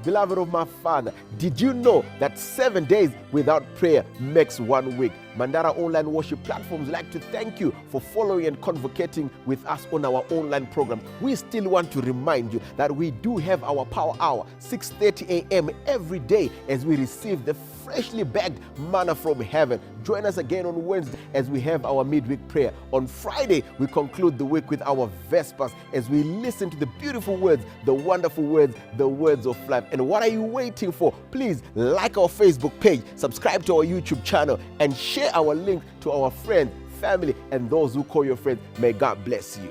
beloved of my Father, did you know that 7 days without prayer makes 1 week? Mandara Online Worship Platforms like to thank you for following and convocating with us on our online program. We still want to remind you that we do have our Power Hour, 6:30 a.m. every day as we receive the freshly bagged manna from heaven. Join us again on Wednesday as we have our midweek prayer. On Friday, we conclude the week with our Vespers as we listen to the beautiful words, the wonderful words, the words of life. And what are you waiting for? Please like our Facebook page, subscribe to our YouTube channel, and share our link to our friends, family, and those who call your friends. May God bless you.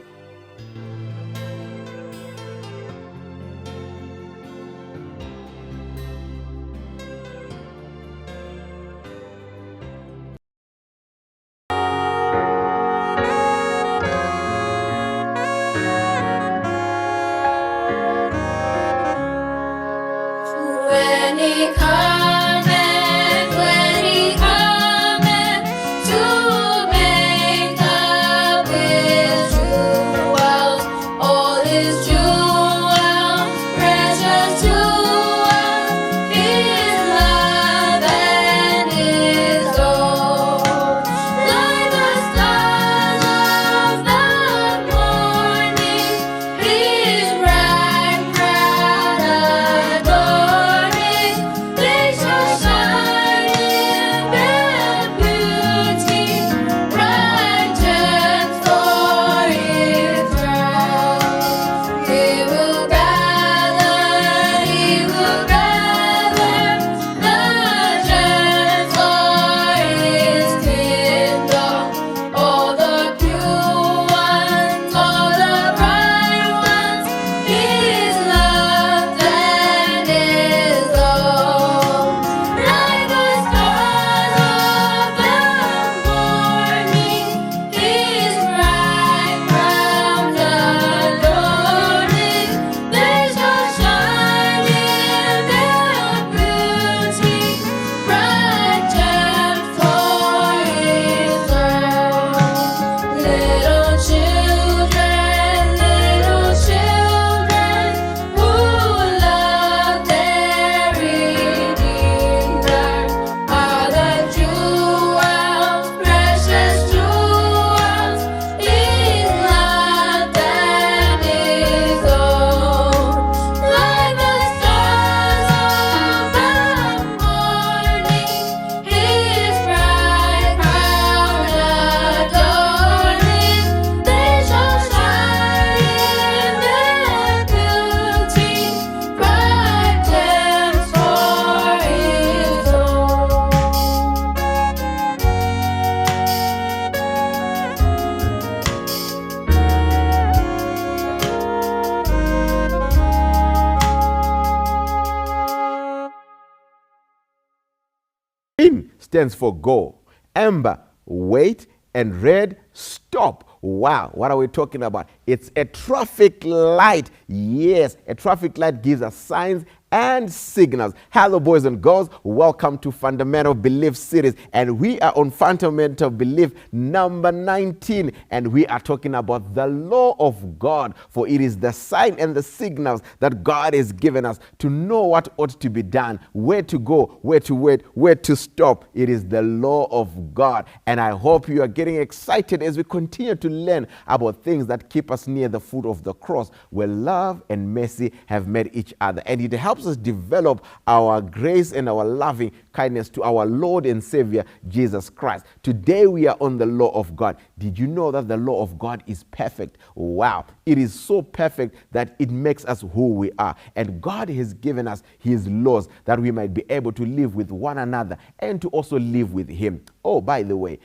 Stands for go. Amber, wait, and red, stop. Wow, what are we talking about? It's a traffic light. Yes, a traffic light gives us signs and signals. Hello, boys and girls. Welcome to Fundamental Belief series. And we are on Fundamental Belief number 19. And we are talking about the law of God. For it is the sign and the signals that God has given us to know what ought to be done, where to go, where to wait, where to stop. It is the law of God. And I hope you are getting excited as we continue to learn about things that keep us near the foot of the cross, where love and mercy have met each other. And it helps us develop our grace and our loving kindness to our Lord and Savior, Jesus Christ. Today we are on the law of God. Did you know that the law of God is perfect? Wow. It is so perfect that it makes us who we are. And God has given us his laws that we might be able to live with one another and to also live with him. Oh, by the way,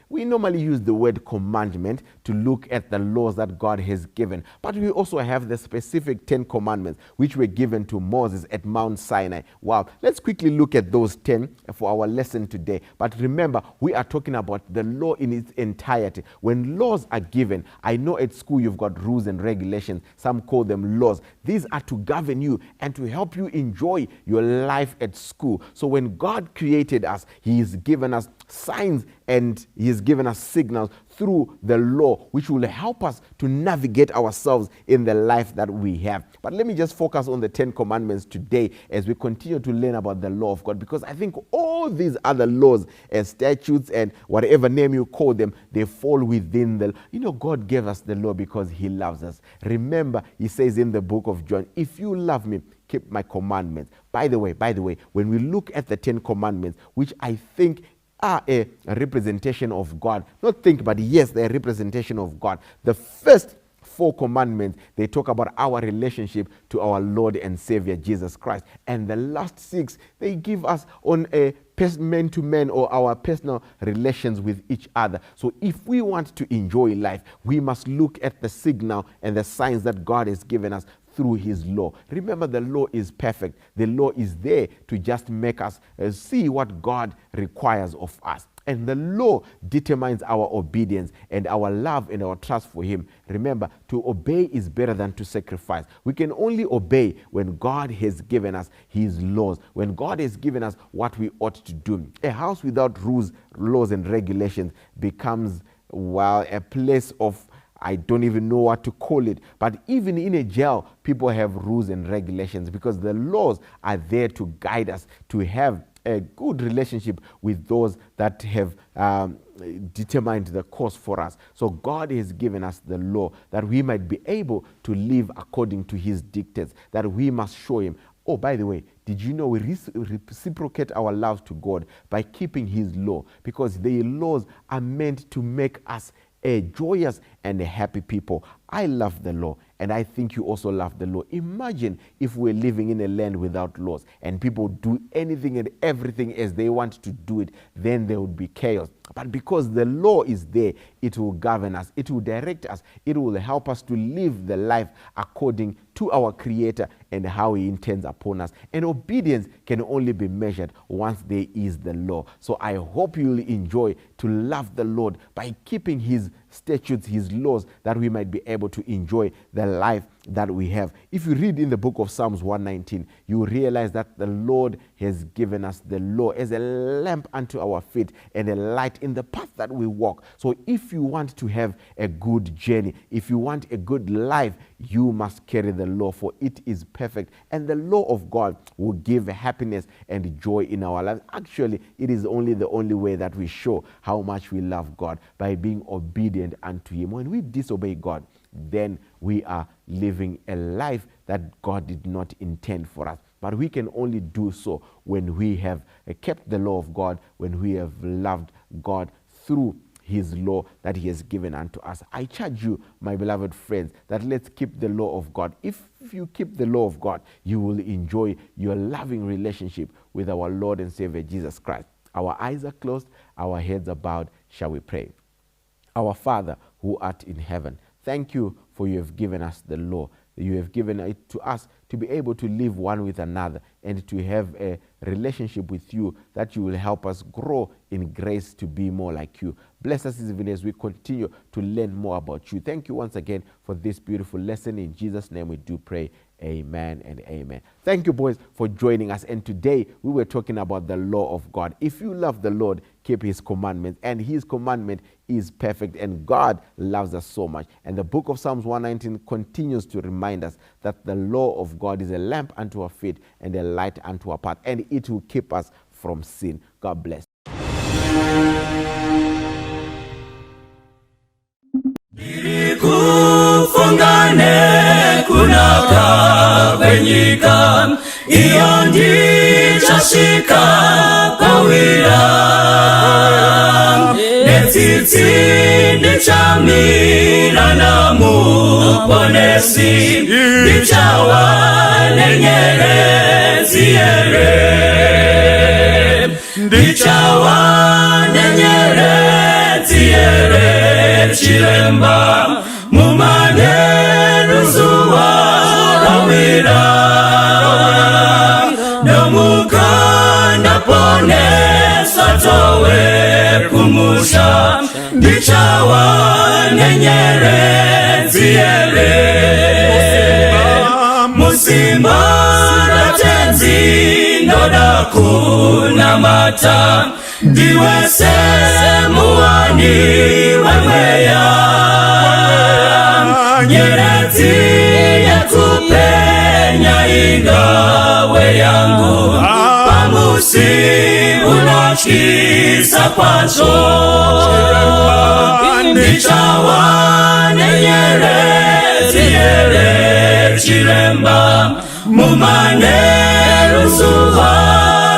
we normally use the word commandment to look at the laws that God has given. But we also have the specific 10 commandments which were given to Moses at Mount Sinai. Wow. Let's quickly look at those 10 for our lesson today. But remember, we are talking about the law in its entirety. When laws are given, I know at school you've got rules and regulations. Some call them laws. These are to govern you and to help you enjoy your life at school. So when God created us, he has given us signs and he has given us signals through the law, which will help us to navigate ourselves in the life that we have. But let me just focus on the 10 commandments today as we continue to learn about the law of God, because I think all these other laws and statutes and whatever name you call them, they fall within the, God gave us the law because he loves us. Remember, he says in the book of John, if you love me, keep my commandments. By the way, when we look at the 10 commandments, which I think are a representation of God, not think, but yes, they're a representation of God. The first 4 commandments, they talk about our relationship to our Lord and Savior, Jesus Christ. And the last 6, they give us on a man-to-man or our personal relations with each other. So if we want to enjoy life, we must look at the signal and the signs that God has given us through his law. Remember, the law is perfect. The law is there to just make us see what God requires of us. And the law determines our obedience and our love and our trust for him. Remember, to obey is better than to sacrifice. We can only obey when God has given us his laws, when God has given us what we ought to do. A house without rules, laws, and regulations becomes, a place of, I don't even know what to call it. But even in a jail, people have rules and regulations because the laws are there to guide us to have a good relationship with those that have determined the course for us. So God has given us the law that we might be able to live according to his dictates, that we must show him. Oh, by the way, did you know we reciprocate our love to God by keeping his law? Because the laws are meant to make us a joyous and a happy people. I love the law, and I think you also love the law. Imagine if we're living in a land without laws and people do anything and everything as they want to do it, then there would be chaos. But because the law is there, it will govern us, it will direct us, it will help us to live the life according to our Creator and how he intends upon us. And obedience can only be measured once there is the law. So I hope you will enjoy to love the Lord by keeping his statutes, his laws, that we might be able to enjoy the life that we have. If you read in the book of Psalms 119, you realize that the Lord has given us the law as a lamp unto our feet and a light in the path that we walk. So if you want to have a good journey, if you want a good life, you must carry the law, for it is perfect. And the law of God will give happiness and joy in our lives. Actually, it is the only way that we show how much we love God, by being obedient unto him. When we disobey God, then we are living a life that God did not intend for us. But we can only do so when we have kept the law of God, when we have loved God through his law that he has given unto us. I charge you, my beloved friends, that let's keep the law of God. If you keep the law of God, you will enjoy your loving relationship with our Lord and Savior Jesus Christ. Our eyes are closed, our heads are bowed. Shall we pray? Our Father who art in heaven, thank you for you have given us the law. You have given it to us to be able to live one with another and to have a relationship with you, that you will help us grow in grace to be more like you. Bless us even as we continue to learn more about you. Thank you once again for this beautiful lesson. In Jesus' name we do pray. Amen and amen. Thank you, boys, for joining us. And today we were talking about the law of God. If you love the Lord, keep his commandments, and his commandment is perfect, and God loves us so much. And the book of Psalms 119 continues to remind us that the law of God is a lamp unto our feet and a light unto our path, and it will keep us from sin. God bless. Kufungane kunaka benyika iyo ndichashika pawira netiti ndichamira na muponesi ndichawa nenyerezi yere ndichawa nenyerezi yere chiremba mumaneruzuwa rawira nomukanda pone satowe kumusha ndichawa nenyerezi yere musimba natenzi ndoda kuna mata ndiwe semuani wewe nyeredzi yakupenya ingawe yangu pamusi unochisa kwazo ndichawa nenyeredzi chiremba mumane ruzuva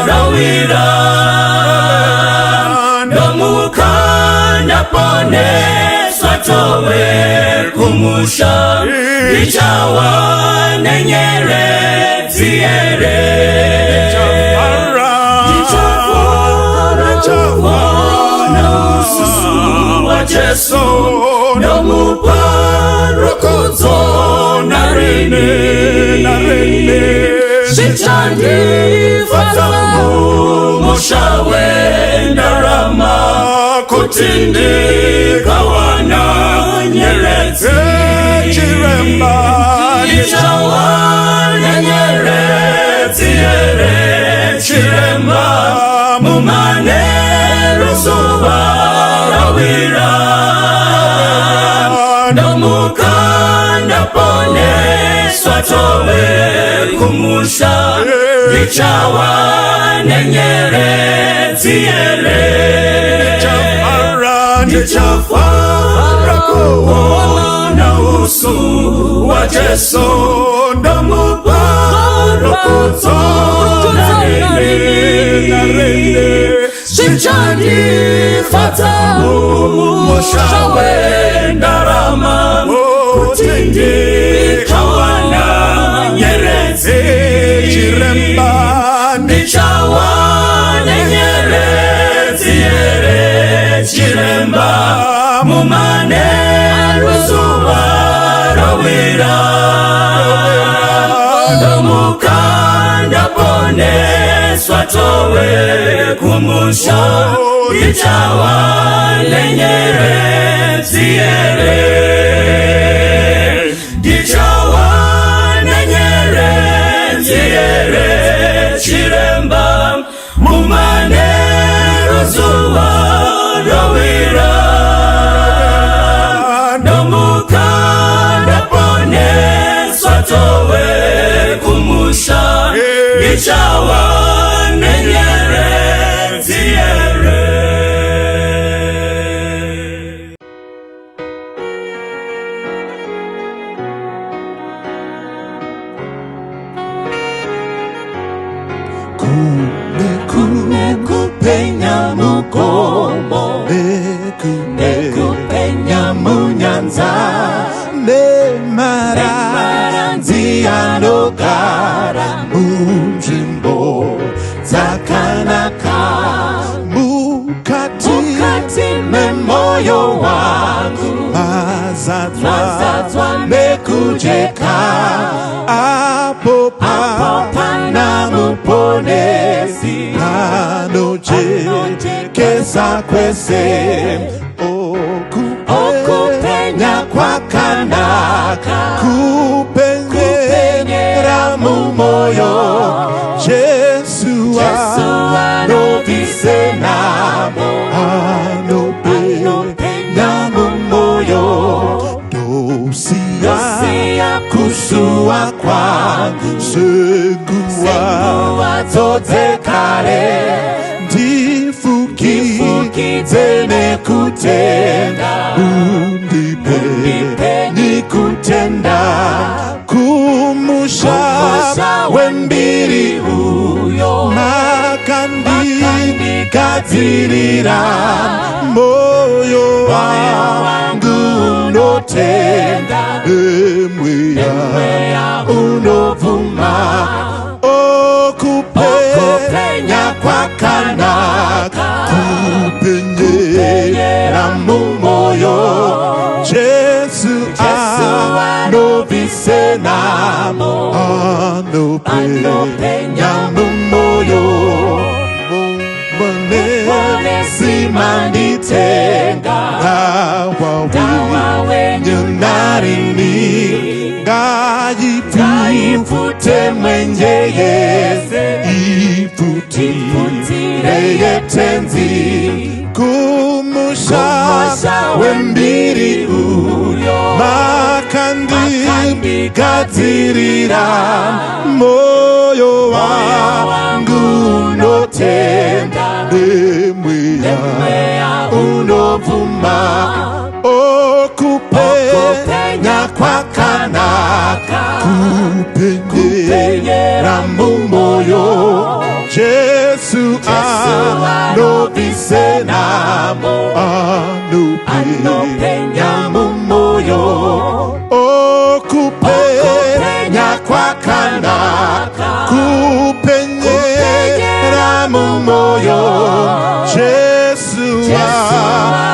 rawira ndomuka ndapone swatowe kumusha ndichawa nenyeredzi na ususu wa Jesu ndomupa rokozo narine Shichandi fatamu moshawe ndarama kutindi kawana nyeredzi chiremba nichawa nyeredzi chiremba mumane ruzuva rawira ndomuka ndapone swatowe kumusha ndichawa nenyeredzi ndichafara kuona usu wa Jesu ndomupa rokozo narine Shichandi fatamu moshawe ndarama kutindi kawana nyeredzi chiremba ndichawa nenyeredzi chiremba mumane ruzuva rawira ndomuka ndapone swatowe kumusha ndichawa nenyeredzi ndichawa nenyeredzi chiremba mumane ruzuva rawira ndomuka ndapone swatowe kumusha ndichawa nenyeredzi Nekupenya mukomo nekupenya munyanza nemaranzi anogara munzvimbo dzakanaka mukati memoyo wangu mazadzwa nekujeka apo pana muponesi anojekesa kwese okupenya kwakanaka kupenyera mumoyo Jesu anobvise namo anopenya mumoyo dosiya kusua kwangu seguwa dzodzekare ndifukidze nekutenda undipe nikutenda kumusha wembiri uyo makandikadzirira moyo wangu unotenda emweya unobvuma okupenya kwakanaka kupenyera mumoyo Jesu anobvise namo anopenya mumoyo simanditenga dawawe nyunarini ngayipute mwenjeyese iputire yetenzi kumusha wembiri uyo makandi Katirira moyo wangu notenda nemwea unovuma okupenya kwa kanaka kupenyera mumoyo Jesu anobisena anopenya mumoyo okupenya kwa kanaka kupenyera mumoyo Jesu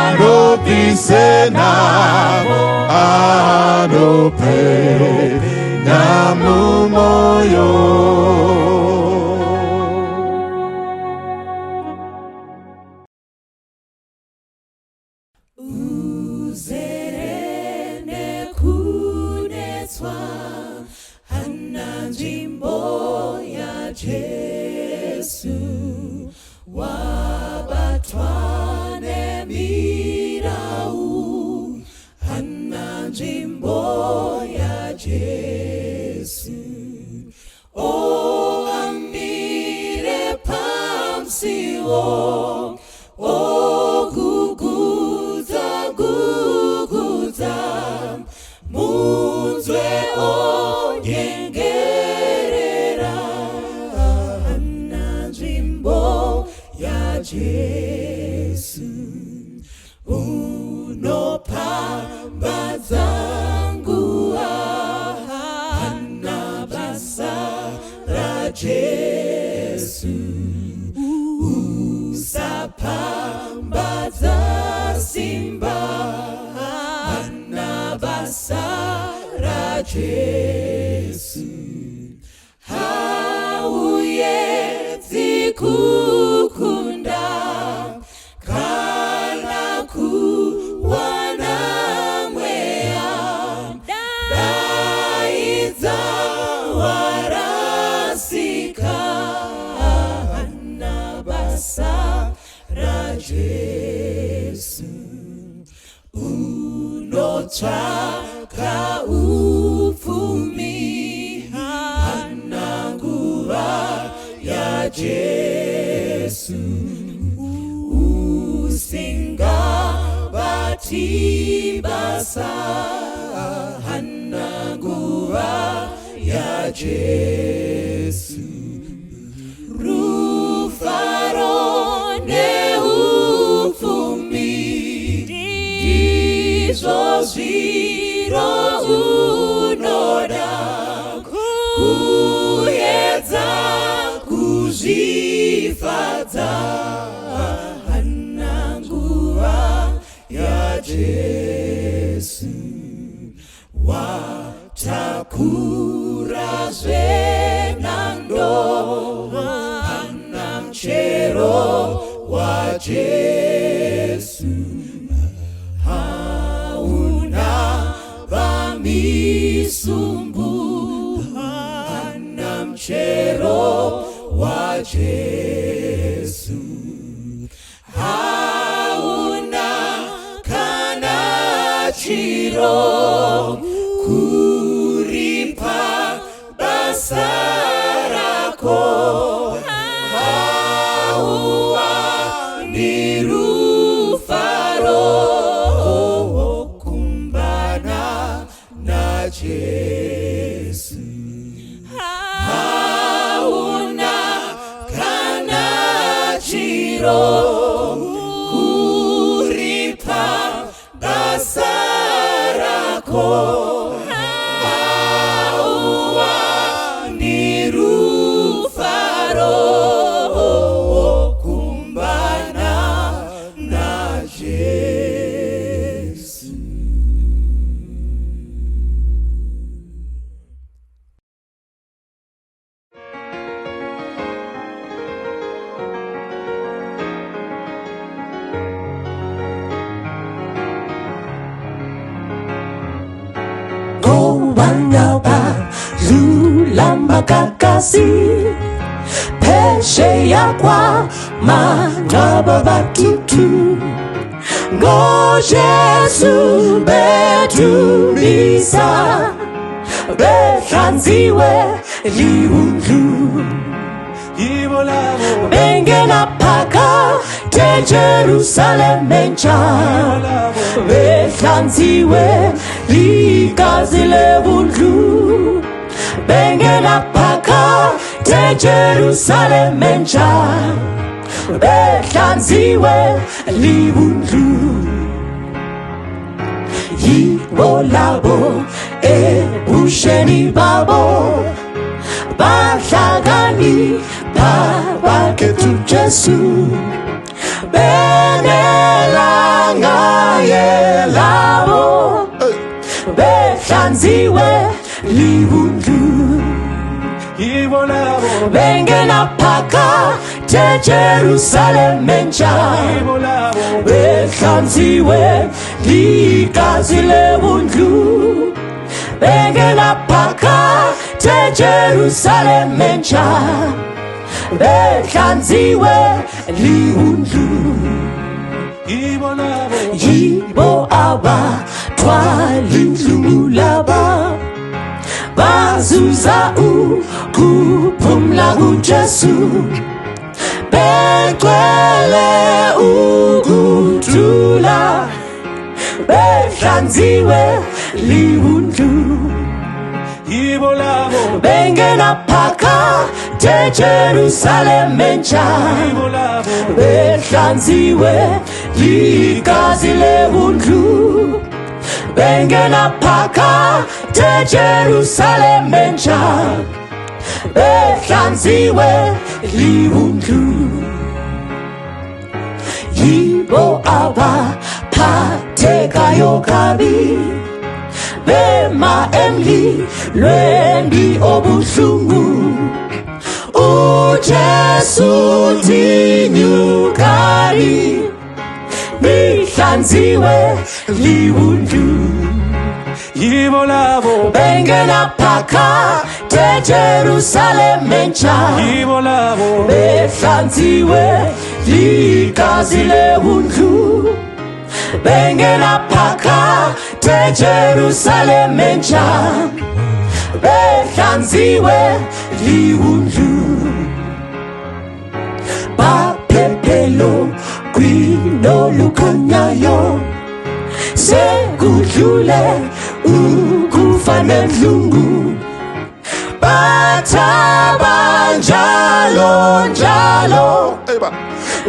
anobisena anopenya mumoyo. Uzerene kunetswa hana nzvimbo ya Jesu wabatwa nemirau hana nzvimbo ya Jesu o amire pamsiwo o guguza munzwe onyengerera hana nzvimbo ya Jesu unopambadza nguwa hana basa ra Jesu usapambadza simba hana basa ra Jesu hauye kukunda kana kuwana mwea daidza warasika hana basa ra Jesu unotsvaka upfumi hana nguva ya Jesu usingabati basa hana nguva ya Jesu rufaro neupfumi ndizvo zviro unoda kuedza kuzvifadza hana nguva ya Jesu watakura zvenando hana mchero wa Jesu hauna vamisumbu hana mchero wa Jesu hauna kana chiro kuripa basa rako hauwa nirufaro kumbana na Jesu hauna kana chiro kuripa basa rako hauwa nirufaro kumbana na Jesu. Kobanyaba zulamba kakasi peshe yakwa mangaba batutu ngo Jesu betumisa behlanziwe liwundlu bengena phakathi Jerusalem entsha behlanziwe ligazi lewundlu bengena phakathi Jerusalem entsha behlanziwe liwundlu yibo labo ebusheni babo bahlakani babakhethu Jesu benelanga yelabo behlanziwe liwundlu yibo labo bengena phakathi Jerusalem entsha behlanziwe ligazi lewundlu bengena phakathi Jerusalem entsha behlanziwe liwundlu yibo abathwali inhlungu laba bazuza ukuphumula kuJesu begcwele ukuthula behlanziwe liwundlu yibo labo bengena phakathi Jerusalem entsha behlanziwe ligazi lewundlu bengena phakathi Jerusalem entsha behlanziwe liwundlu yibo abaphathekayo kabi bema emlilweni obuhlungu uJesu thinyukari behlanziwe liwundlu yibo labo bengena phakathi Jerusalem entsha yibo labo behlanziwe ligazi lewundlu bengena phakathi Jerusalem entsha behlanziwe liwundlu baphephelo kwinolukhanyayo sekudlule ukufa nenhlungu bathaba njalo njalo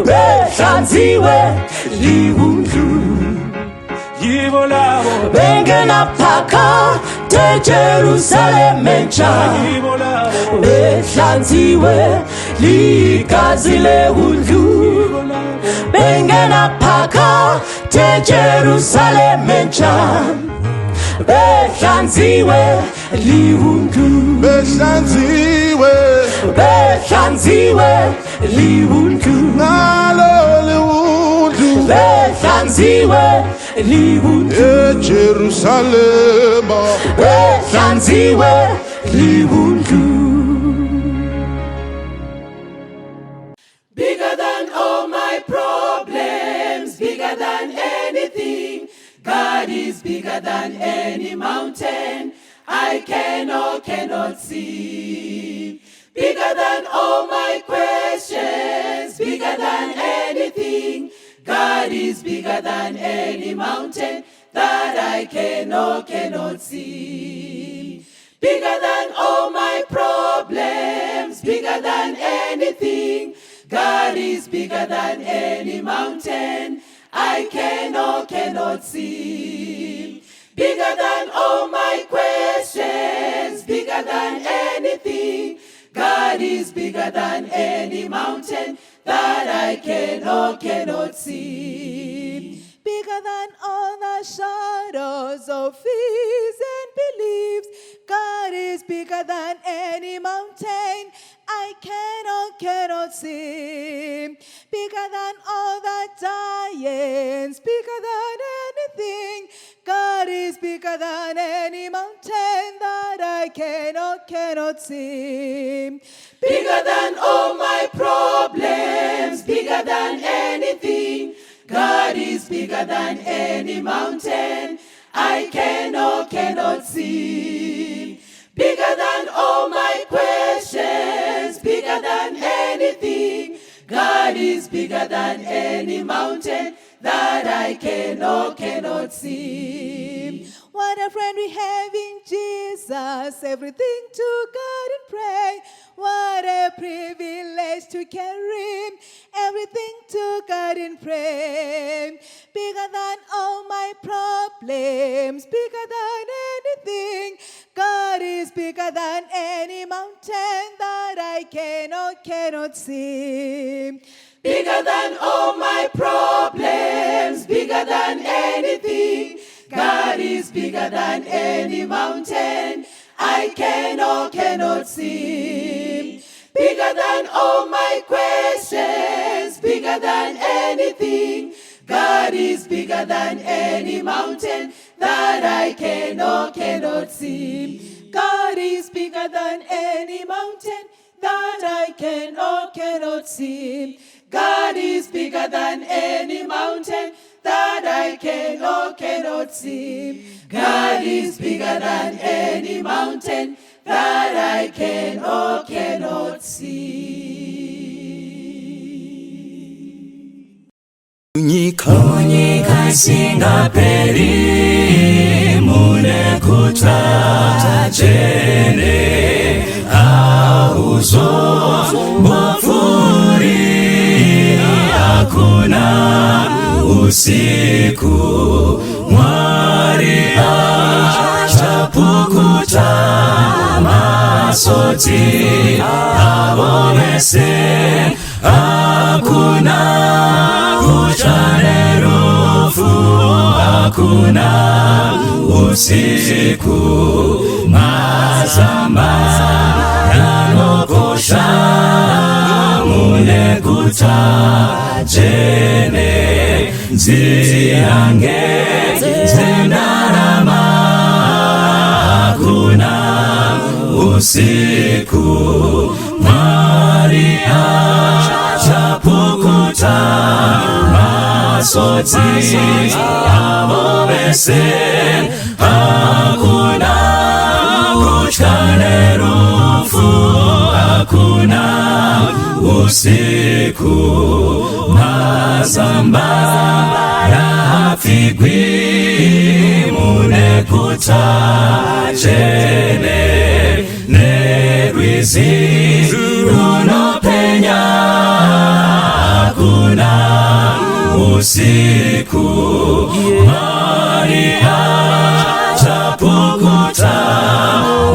behlanziwe liwundlu yibo labo bengena phakathi Jerusalem entsha yibo labo behlanziwe ligazi lewundlu bengena phakathi Jerusalem entsha behlanziwe liwundlu behlanziwe liwundlu ngalo liwundlu behlanziwe liwundlu Jerusalem behlanziwe liwundlu. Bigger than all my problems, bigger than anything. God is bigger than any mountain I cannot see. Bigger than all my questions, bigger than anything. God is bigger than any mountain that I cannot see. Bigger than all my problems, bigger than anything. God is bigger than any mountain I cannot see. Bigger than all my questions, bigger than anything. God is bigger than any mountain that I cannot see. Bigger than all the shadows of fears and beliefs. God is bigger than any mountain I cannot see. Bigger than all the giants, bigger than anything. God is bigger than any mountain that I cannot see. Bigger than all my problems, bigger than anything. God is bigger than any mountain I cannot see. is bigger than any mountain that I cannot see. What a friend we have in Jesus, everything to God and pray. What a privilege to carry everything to God and pray. Bigger than all my problems, bigger than anything. God is bigger than any mountain that I cannot see. Bigger than all my problems, bigger than anything. God is bigger than any mountain I cannot see. Bigger than all my questions, bigger than anything. God is bigger than any mountain that I cannot see. God is bigger than any mountain that I cannot see. God is bigger than any mountain that I cannot see. God is bigger than any mountain that I cannot see. Unyika singaperi mune kutajene auzo bofuri hakuna usiku mwari achapukuta masoti awonese hakuna kuchane rufu hakuna usiku mazamba yanokosha mune kutajene ziange zendarama hakuna usiku Maria chapukuta masoti amobese hakuna kuchane rufu hakuna usiku mazamba rafigwi mune kutajene nerwizi runopenya hakuna usiku Maria chapukuta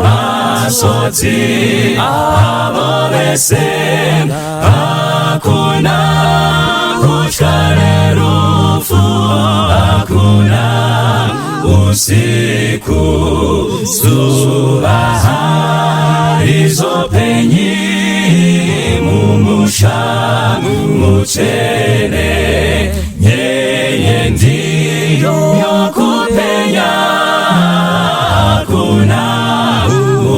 masoti amobese hakuna kuchane rufu hakuna usiku subahari zopenyi mumusha muchene yeye ndiyo kupenya hakuna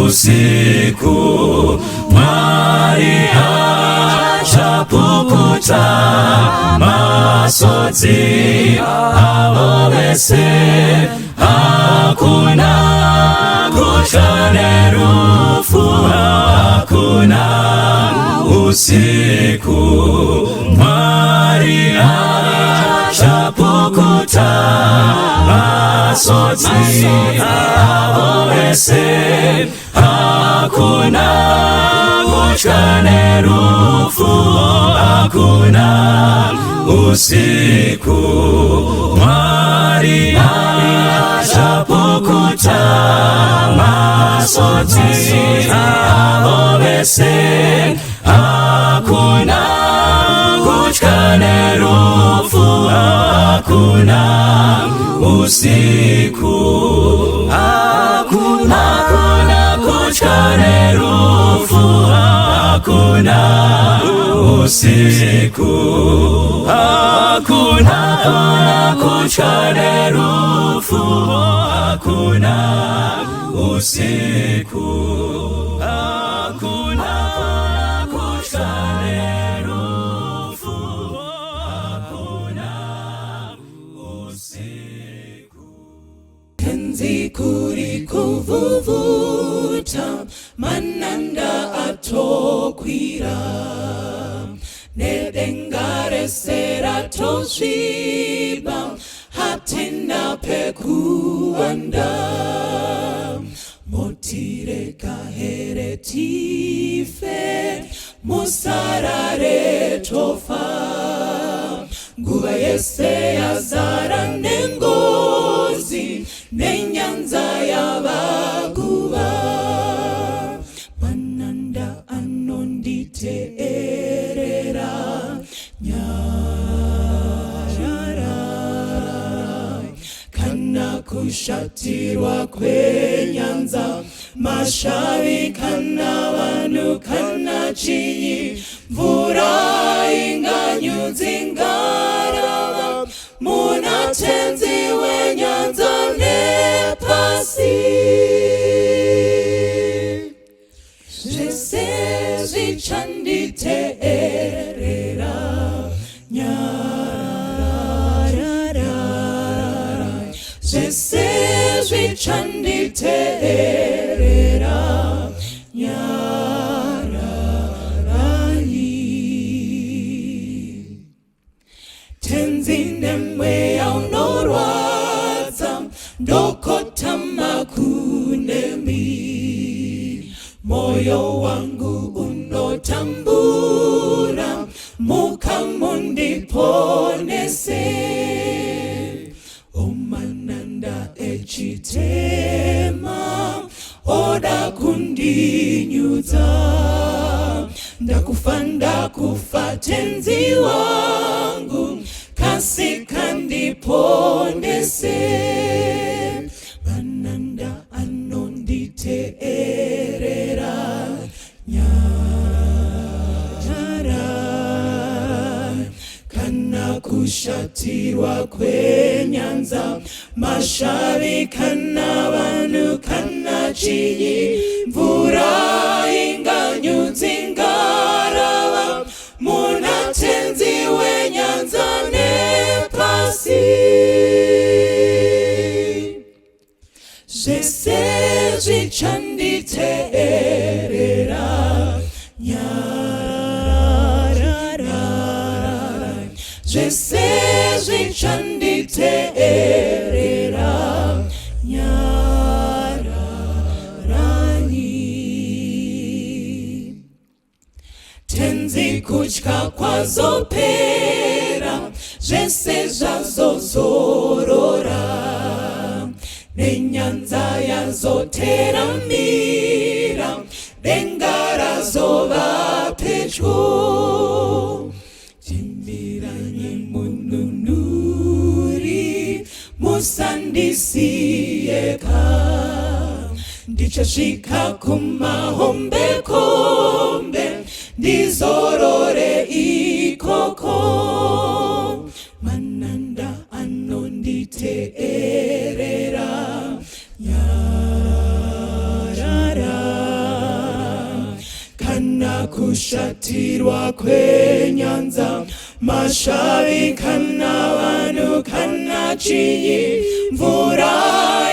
usiku Maria chapukuta masoti awolese hakuna kuchane rufu hakuna usiku Maria chapukuta masoti awolese hakuna kuchane rufu hakuna usiku Maria chapukuta masoti awolese hakuna kuchane rufu hakuna usiku hakuna kuchane rufu hakuna usiku hakuna kuchane rufu hakuna usiku hakuna kuchane rufu hakuna usiku Enzi kurikuvuvuta mananda atokwira nedenga reseratosviba hatina pekuanda motireka heretife musarare tofa nguva yese yazara nengozi nenyanza yavaguva mananda anonditeerera nyarara kana kushatirwa kwenyanza mashavi kana vanhu kana chinyi mvura inganyudzi ngarava munatenzi wenyanza nepasi zvese zvichanditeerera nyarara zvese zvichanditeerera nyararani tenzi nemweya unorwadza ndokotama kunemi moyo wangu unotambura mukamundiponese omananda echitema oda kundinyudza ndakufa tenzi wangu kasika ndiponese mananda anonditeerera nyarara kana kushatirwa kwenyanza mashavi kana vanhu kana chinyi mvura inganyudzi ngarava munatenzi wenyanza nepasi zvese zvichanditeerera nyarara zvese zvichanditeerera nyararani tenzi kutya kwazopera zvese zvazozorora nenyanza yazoteramira denga razova pedyo chimbiranyi mununuri musandisiyeka ndichasvika kumahombekombe ndizorore ikoko mananda anonditeerera nyarara kana kushatirwa kwenyanza mashavi kana vanhu kana chinyi mvura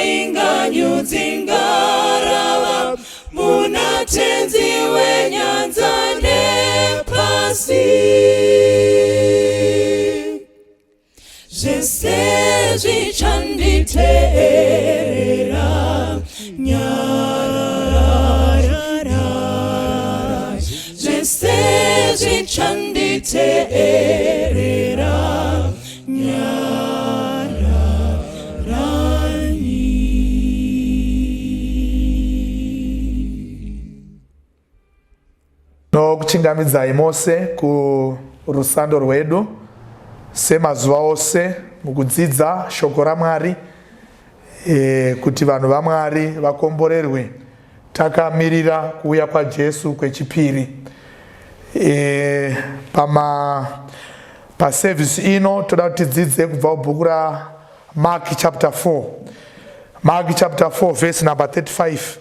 inganyudzi ngarava munatenzi wenyanza nepasi zvese zvichanditeerera nyarara zvese zvichanditeerera nokuchingamidzai mose kurusando rwedu semazuva ose mukudzidza shoko raMwari kuti vanhu vaMwari vakomborerwe takamirira kuuya kwaJesu kwechipiri. Paservice ino toda kuti tidzidze kubva kubhuku raMark chapter 4. Mark chapter 4 verse number 35.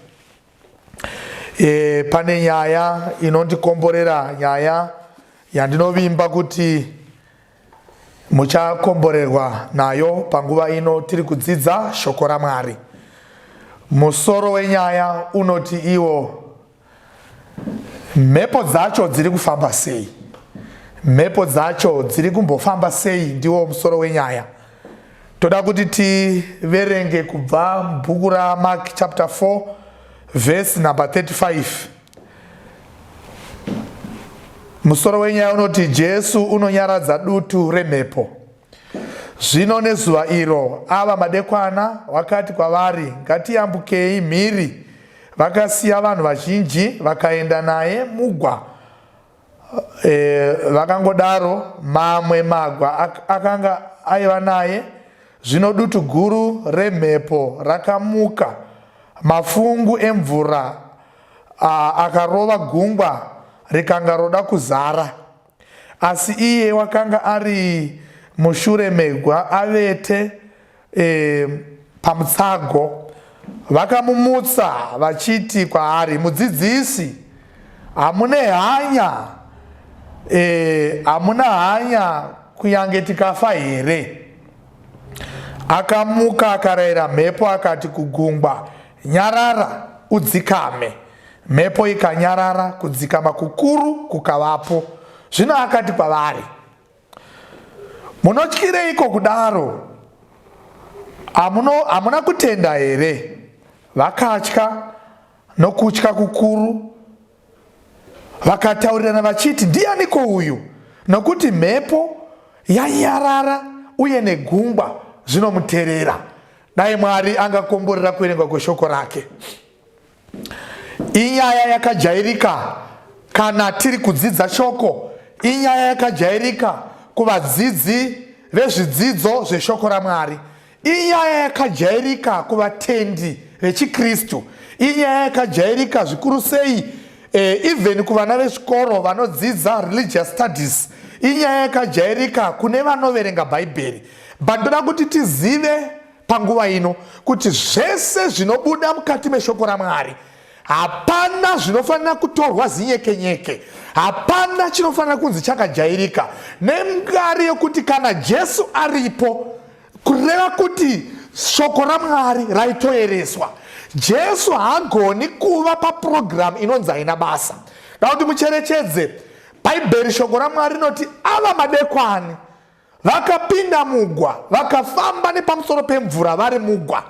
Pane nyaya inondikomborera, nyaya yandinovimba kuti muchakomborerwa nayo panguva ino tiri kudzidza shoko raMwari. Musoro wenyaya unoti iwo mhepo dzacho dziri kufamba sei. mhepo dzacho dziri kumbofamba sei ndiwo musoro wenyaya. Toda kuti tiverenge kubva mubhuku raMark chapter 4 verse number 35. Musoro wenyaya unoti Jesu unonyaradza dutu remhepo. Zvino nezuva iro ava madekwana vakati kwavari, ngatiyambukei mhiri. Vakasiya vanhu vazhinji vakaenda naye mugwa. Vakangodaro mamwe magwa akanga aiva naye. Zvino dutu guru remhepo rakamuka, mafungu emvura akarova gungwa rikanga roda kuzara. Asi iye wakanga ari mushure megwa avete pamutsago. Vakamumutsa vachiti kwaari, mudzidzisi, hamuna hanya kunyange tikafa here? Akamuka akarayira mhepo akati kugungwa, nyarara udzikame. Mhepo ikanyarara, kudzikama kukuru kukavapo. Zvino akati kwavari, munotyireiko kudaro? Hamuna kutenda here? Vakatya nokutya kukuru. Vakataurirana vachiti, ndianiko uyu? Nokuti mhepo yanyarara uye negungwa zvinomuteerera. Dai Mwari angakomborera kuverengwa kweshoko rake. Inyaya yakajairika kana tiri kudzidza shoko. Inyaya yakajairika kuvadzidzi vezvidzidzo zveshoko raMwari. Inyaya yakajairika kuvatendi vechiKristu. Inyaya yakajairika zvikuru sei even kuvana vezvikoro vanodzidza religious studies. Inyaya yakajairika kune vanoverenga Bhaibheri. Ndoda kuti tizive panguva ino kuti zvese zvinobuda mukati meshoko raMwari, hapana zvinofanira kutorwa zinyekenyeke. Hapana chinofanira kunzi chakajairika. Nemungari yokuti kana Jesu aripo, kureva kuti shoko raMwari raitoereswa. Jesu haagoni kuva paprogramu inonzi haina basa. Kuti mucherechedze Bhaibheri, shoko raMwari rinoti ava madekwani vakapinda mugwa, vakafamba nepamusoro pemvura vari mugwa.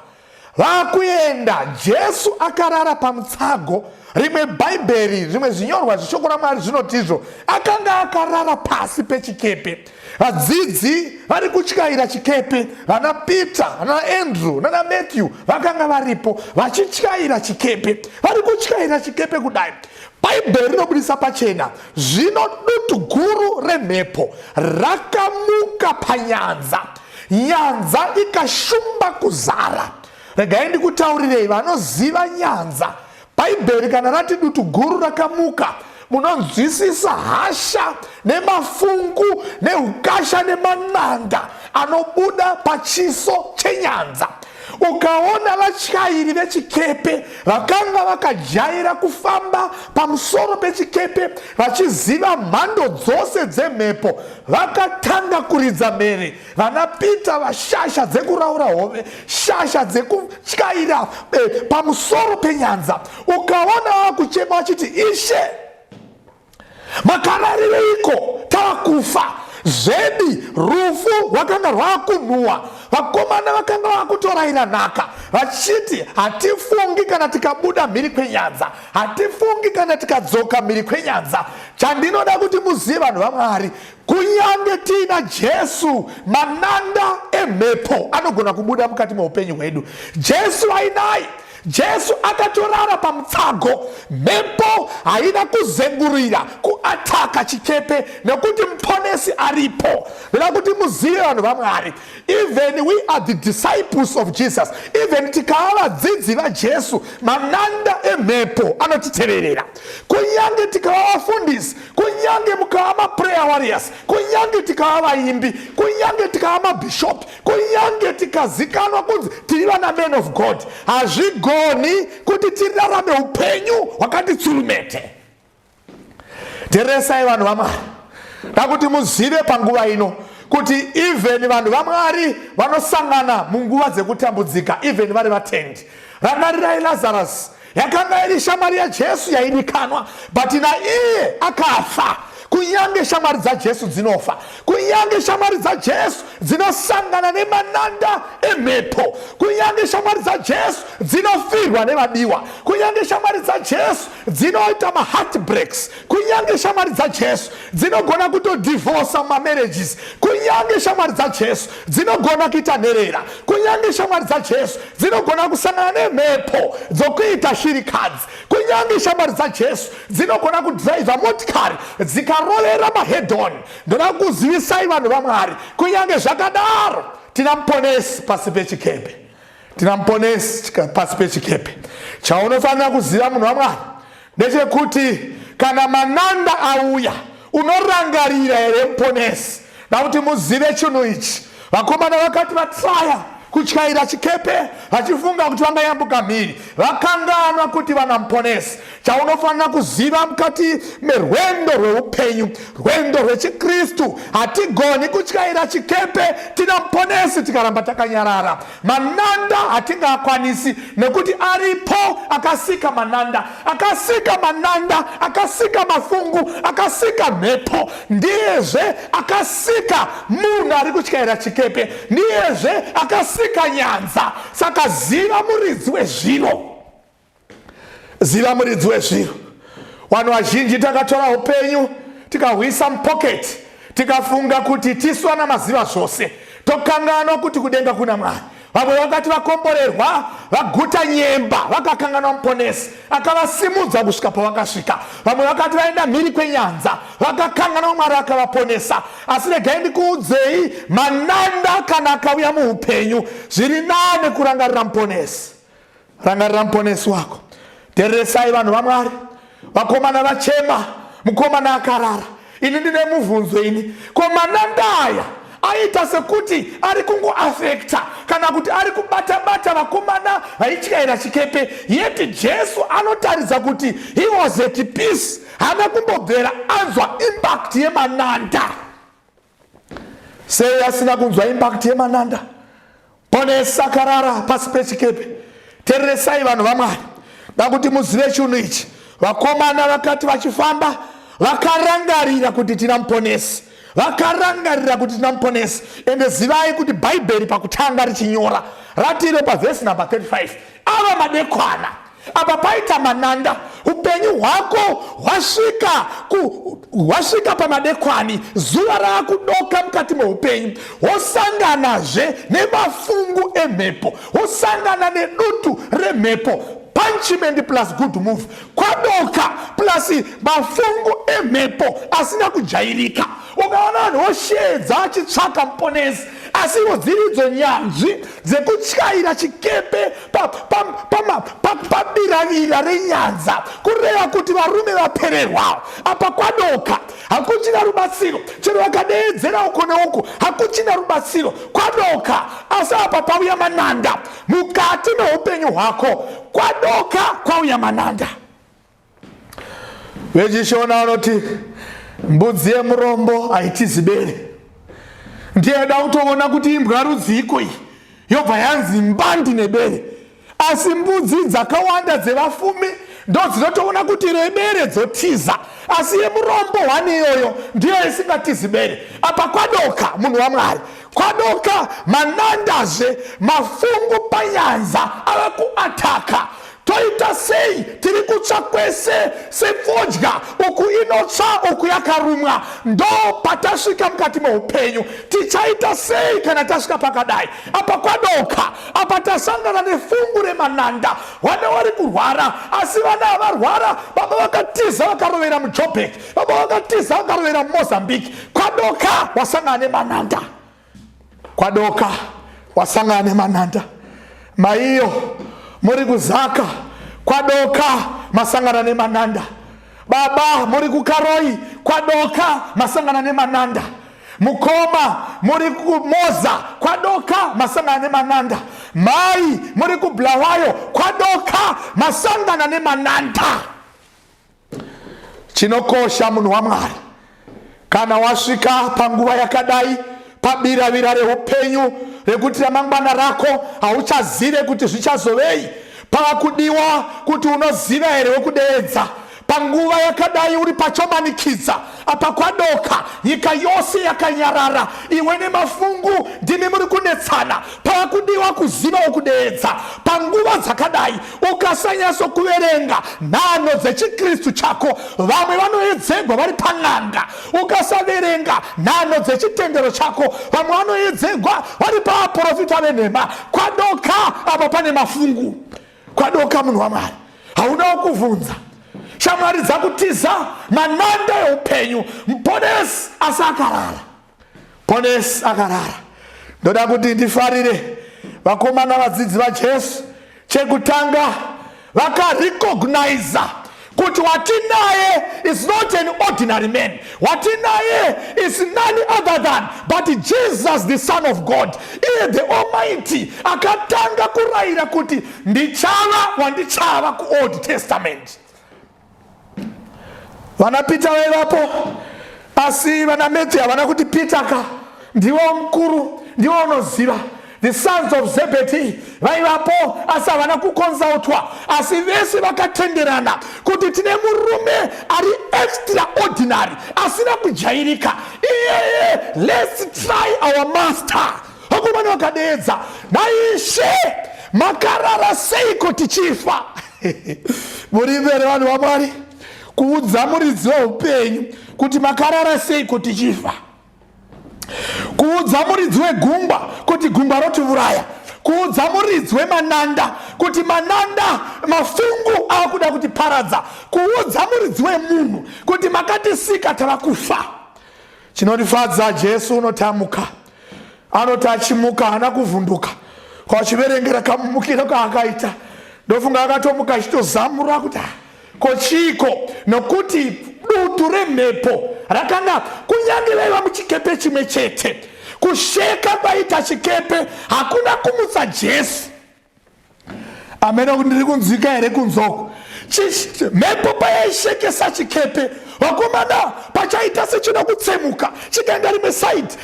Vakuenda, Jesu akarara pamutsago. Rimwe Bhaibheri, rimwe zvinyorwa zveshoko raMwari zvinotizvo akanga akarara pasi pechikepe. Vadzidzi vari kutyaira chikepe, vana Peter, vana Andrew, vana Matthew vakanga varipo vachityaira chikepe. Vari kutyaira chikepe kudai. Bhaibheri rinobudisa pachena, zvino dutu guru remhepo rakamuka panyanza. Nyanza ikashumba kuzara. Regai ndikutaurirei vanoziva nyanza. Bhaibheri kana rati dutu guru rakamuka, munonzwisisa hasha nemafungu neukasha neman'anga anobuda pachiso chenyanza. Ukaona vatyairi vechikepe vakanga vakajaira kufamba pamusoro pechikepe vachiziva mhando dzose dzemhepo, vakatanga kuridza mhere. Vana Peter vashasha dzekuraura hove, shasha dzekutyaira pamusoro penyanza. Ukaona vakuchema vachiti, Ishe, makararireiko? Tavakufa. Zvebi rufu rwakanga rwakunhuhwa. Vakomana vakanga vakutoraira nhaka vachiti, hatifungi kana tikabuda mhiri kwenyanza, hatifungi kana tikadzoka mhiri kwenyanza. Chandinoda kuti muzive vanhu vaMwari, kunyange tiina Jesu, mananda emhepo anogona kubuda mukati meupenyu hwedu. Jesu ainai. Jesu akatorara pamutsago. Mhepo haina kuzengurira kuataka chikepe nekuti muponesi aripo. Ndoda kuti muzive vanhu vaMwari, even we are the disciples of Jesus, even tikava vadzidzi vaJesu, mananda emhepo anotiteverera. Kunyange tikava vafundisi, kunyange mukava maprayer warriors, kunyange tikava vaimbi, kunyange tikava mabishop, kunyange tikazikanwa kunzi tiri vana men of God, hazvigoni kuti tirarame upenyu hwakati tsurumete. Teresai vanhu vaMwari, nakuti muzive panguva ino kuti even vanhu vaMwari vanosangana munguva dzekutambudzika, even vari vatendi. Rangarirai Lazarus, yakanga iri shamwari yaJesu yaidikanwa, but naiye akafa. kunyange shamwari dzaJesu dzinofa, kunyange shamwari dzaJesu dzinosangana nemananda emhepo, kunyange shamwari dzaJesu dzinofirwa nevadiwa, kunyange shamwari dzaJesu dzinoita maheartbreaks, kunyange shamwari dzaJesu dzinogona kutodivorsa mamarriages, kunyange shamwari dzaJesu dzinogona kuita nherera, kunyange shamwari dzaJesu dzinogona kusangana nemhepo dzokuita shirikadzi, kunyange shamwari dzaJesu dzinogona kudhiraivha motikari dzikarovera mahedhoni. Ndoda kuzivisai vanhu vaMwari, kunyange zvakadaro tina muponesi pasi pechikepe, tina muponesi pasi pechikepe. Chaunofanira kuziva munhu waMwari ndechekuti kana mananda auya unorangarira here muponesi. Nakuti muzive chinhu ichi, vakomana vakati vatraya kutyaira chikepe vachifunga kuti vangayambuka mhiri, vakanganwa kuti vana muponesi. Chaunofanira kuziva mukati merwendo rweupenyu, rwendo rwechikristu, hatigoni kutyaira chikepe, tina muponesi tikaramba takanyarara. Mananda hatingakwanisi nekuti aripo akasika mananda, akasika mananda, akasika mafungu, akasika mhepo. Ndiyezve akasika munhu ari kutyaira chikepe, ndiyezve akasika nyanza. Saka ziva muridzi wezviro, ziva muridzi wezviro. Vanhu vazhinji takatora upenyu tikahwisa mupoketi, tikafunga kuti tisu vana maziva zvose, tokanganwa kuti kudenga kuna Mwari. Vamwe vakati vakomborerwa vaguta nyemba, vakakanganwa muponesi akavasimudza kusvika pavakasvika. Vamwe vakati vaenda mhiri kwenyanza, vakakanganwa Mwari akavaponesa. Asi regai ndikuudzei, mananda kana akauya muupenyu, zviri nane kurangarira muponesi. Rangarira muponesi wako. Tereresai vanhu vaMwari, vakomana vachema, mukomana akarara. Ini ndine mubvunzo ini, ko mananda aya aita sekuti ari kungoafekta kana kuti ari kubata-bata vakomana vaityaira chikepe, yeti Jesu anotaridza kuti he was at peace, haana kumbobvera anzwa impact yemananda. Sei asina kunzwa impact yemananda? Ponesi akarara pasi pechikepe. Tereresai vanhu vaMwari, nakuti muzive chinhu ichi. Vakomana vakati vachifamba vakarangarira kuti tina muponesi, vakarangarira kuti tina muponesi. Ende zivai kuti Bhaibheri pakutanga richinyora ratire pavhesi namba 35, ava madekwana apa paita mananda, upenyu hwako hwasvika pamadekwani, zuva raakudoka mukati meupenyu, wosanganazve nemafungu emhepo, wosangana nedutu remhepo, punishment plus good move, kwadoka plus mafungu emhepo asina kujairika. Ukaona vanhu voshedza achitsvaka muponesi, asiwo dziridzo nyanzvi dzekutyaira chikepe pabiravira renyanza, kureva kuti varume vapererwa. Apa kwadoka, hakuchina rubatsiro. Chero vakadeedzera uko neuko, hakuchina rubatsiro, kwadoka. Asi apa pauya mananda mukati meupenyu hwako, kwadoka kwauya mananda. Vechishona vanoti mbudzi yemurombo haitizi bere. Ndiyada kutoona kuti imbwa rudziko iyi yobva yanzi mbandi nebere, asi mbudzi dzakawanda dzevafumi ndo dzinotoona kuti rebere dzotiza, asi yemurombo hwani iyoyo ndiyo isingatizi bere. Apa kwadoka munhu waMwari, kwadoka manandazve, mafungu panyanza ava kuataka. Toita sei? Tiri kutsva kwese sefodya, uku inotsva uku yakarumwa. Ndo patasvika mukati meupenyu, tichaita sei kana tasvika pakadai? Apa kwadoka, apa tasangana nefungu remananda. Vana vari kurwara, asi vana havarwara. Baba vakatiza vakarovera muJoburg, baba vakatiza vakarovera muMozambique. Kwadoka wasangana nemananda, kwadoka wasangana nemananda. Maiyo muri kuzaka, kwadoka masangana nemananda. Baba muri kukaroi, kwadoka masangana nemananda. Mukoma muri kuMoza, kwadoka masangana nemananda. Mai muri kuBulawayo, kwadoka masangana nemananda. Chinokosha munhu waMwari, kana wasvika panguva yakadai, pabiravira reupenyu rekuti ramangwana rako hauchazive kuti zvichazovei, pavakudiwa kuti unoziva here wekudeedza, panguva yakadai uri pachomanikidza apa kwadoka nyika yose yakanyarara, iwe nemafungu ndimi muri kunetsana, pavakudiwa kuziva ukudeedza. Panguva dzakadai ukasanyatso kuverenga nhano dzechikristu chako, vamwe vanoedzegwa vari pan'anga. Ukasaverenga nhano dzechitendero chako, vamwe vanoedzegwa vari paaprofita venhema. Kwadoka apa pane mafungu, kwadoka munhu waMwari, haunawo kuvhunza. Shamwari dzakutiza mananda eupenyu, muponesi asi akarara. Ponesi akarara. Ndoda kuti ndifarire vakomana vadzidzi vaJesu. Chekutanga vakarecognize kuti watinaye is not an ordinary man. Watinaye is none other than but Jesus, the Son of God, the Almighty. Akatanga kurayira kuti ndichava wandichava ku Old Testament. Vana Peter vaivapo, asi vana Matthew havana kuti Peter ka ndiwo mukuru, ndiwo unoziva. The sons of Zebedee vaivapo, asi havana kukonsultwa, asi vese vakatenderana kuti tine murume ari extraordinary, asina kujairika. Let's try our master. Vakomana vakadeedza, naishe makarara seiko tichifa. Muri mberi vanhu vaMwari, kuudza muridzi weupenyu kuti makarara seiko tichifa. Kuudza muridzi wegungwa kuti gungwa rotiuraya. Kuudza muridzi wemananda kuti mananda mafungu akuda kutiparadza. Kuudza muridzi wemunhu kuti makatisika tava kufa. Chinotifadza, Jesu unotamuka, anoti achimuka hana kuvhunduka. Kwachiverengera kamumukiro kaakaita, ndofunga akatomuka achitozamura kuti kochiko, nokuti dutu remhepo rakanga kunyange vaiva muchikepe chimwe chete. Kusheka kwaita chikepe hakuna kumutsa Jesu. Amene kuti ndiri kunzwika here kunzoko. Mhepo payaishekesa chikepe, vakomana pachaita sechida kutsemuka, chikaenda rimwe side,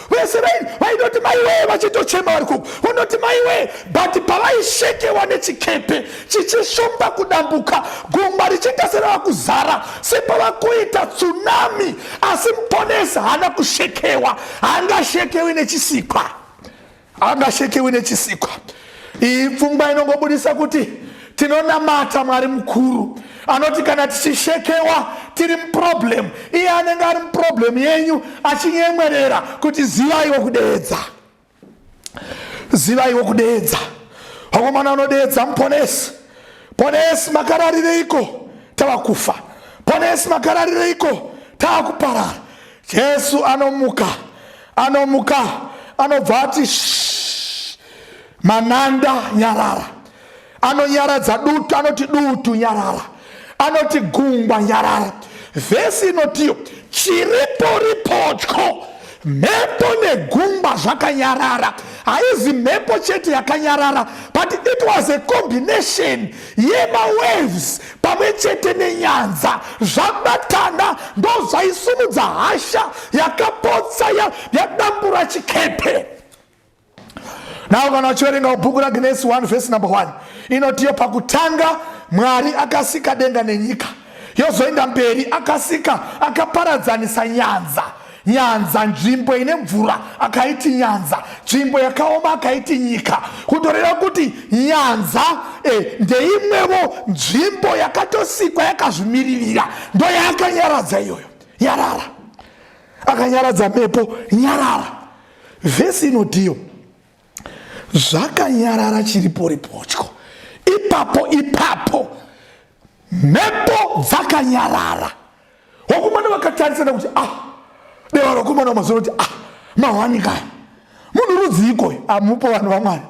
vese vaindoti maiwe, vachitochema vari kuko, vanoti maiwe. But pavaishekewa nechikepe chichishomba kudambuka, gungwa richiita serava kuzara, sepavakuita tsunami. Asi muponesi hana kushekewa, haangashekewi nechisikwa, haangashekewi nechisikwa. Iyi pfungwa inongobudisa kuti tinonamata Mwari mukuru anoti kana tichishekewa tiri muproblem. Iye anenge ari muproblem yenyu achinyemwerera kuti zivaiwo kudeedza, zivaiwo kudeedza. Vakomana anodeedza muponesi. Ponesi makararireiko? Tava kufa. Ponesi makararireiko? Tava kuparara. Jesu anomuka, anobva ati mananda nyarara. Anonyaradza dutu, anoti dutu nyarara, anoti gungwa nyarara. Vesi inotiyo chiripo ripotyo, mhepo negungwa zvakanyarara. Haizi mhepo chete yakanyarara, but it was a combination yemawaves pamwe chete nenyanza zvabatana, ndo zvaisumudza hasha yakapotsa yadambura chikepe. Now kana uchiverenga bhuku raGenesis 1 verse number 1 inotiyo pakutanga Mwari akasika denga nenyika, yozoenda mberi akaparadzanisa nyanza, nzvimbo ine mvura akaiti nyanza, nzvimbo yakaoma akaiti nyika. Kutoreva kuti nyanza ndeimwewo nzvimbo yakatosikwa yakazvimiririra, ndo yaakanyaradza iyoyo, nyarara, akanyaradza mhepo nyarara. Vhesi inotiyo zvakanyarara chiripo ripotyo, ipapo mhepo dzakanyarara. Vakomana vakatarisana kuti deva rokomana mazoro kuti mawanikaya munhu rudziko amupo vanhu vaMwari.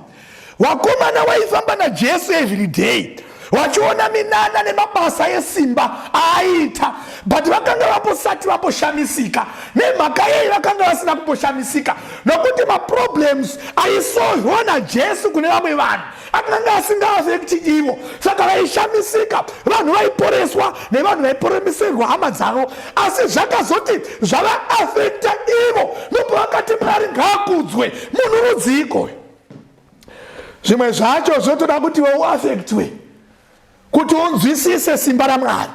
Vakomana vaifamba naJesu every day vachiona minana nemabasa esimba aaita, but vakanga vaposati vaposhamisika. Nemhaka yei vakanga vasina kuposhamisika? Nokuti maproblems aisolvwa naJesu kune vamwe vanhu akanga asingaafekti ivo, saka vaishamisika. Vanhu vaiporeswa nevanhu vaiporemeserwa hama dzavo, asi zvakazoti zvavaafekta ivo, ndopo vakati Mwari ngaakudzwe, munhu rudziko. Zvimwe zvacho zvotoda kuti uafektwe kuti unzwisise simba raMwari.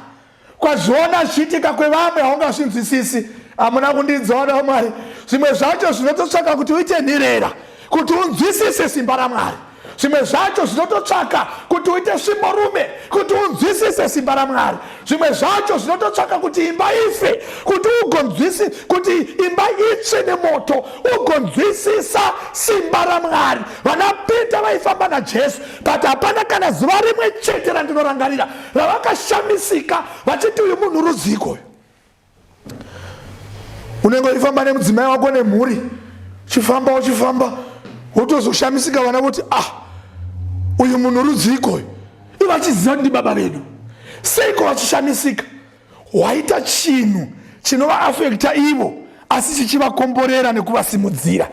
Kwazviona zvichiitika kwevamwe haungazvinzwisisi. Hamuna kundidzora Mwari. Zvimwe zvacho zvinototsvaka kuti uite nherera kuti unzwisise simba raMwari. Zvimwe zvacho zvinototsvaka kuti uite svimurume kuti unzwisise simba raMwari. Zvimwe zvacho zvinototsvaka kuti imba ife kuti ugonzwisisa, kuti imba itsve nemoto ugonzwisisa simba raMwari. Vana Pita vaifamba naJesu, but hapana kana zuva rimwe chete randinorangarira ravakashamisika vachiti uyu munhu rudziko. Unenge uchifamba nemudzimai wako nemhuri, uchifamba wotozoshamisika vana voti uyu munhu rudziko. Ivachiziva kuti baba vedu. Seiko vachishamisika? Waita chinhu chinovaafekta ivo asi chichivakomborera nekuvasimudzira.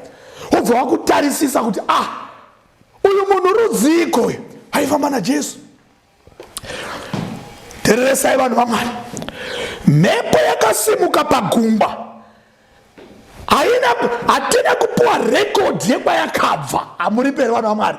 Wobva wakutarisisa kuti uyu munhu rudziko aifamba naJesu. Tereresai vanhu vaMwari. Mhepo yakasimuka pagungwa hatina kupuwa rekodhi yekwayakabva. Hamuri peri vanhu vaMwari.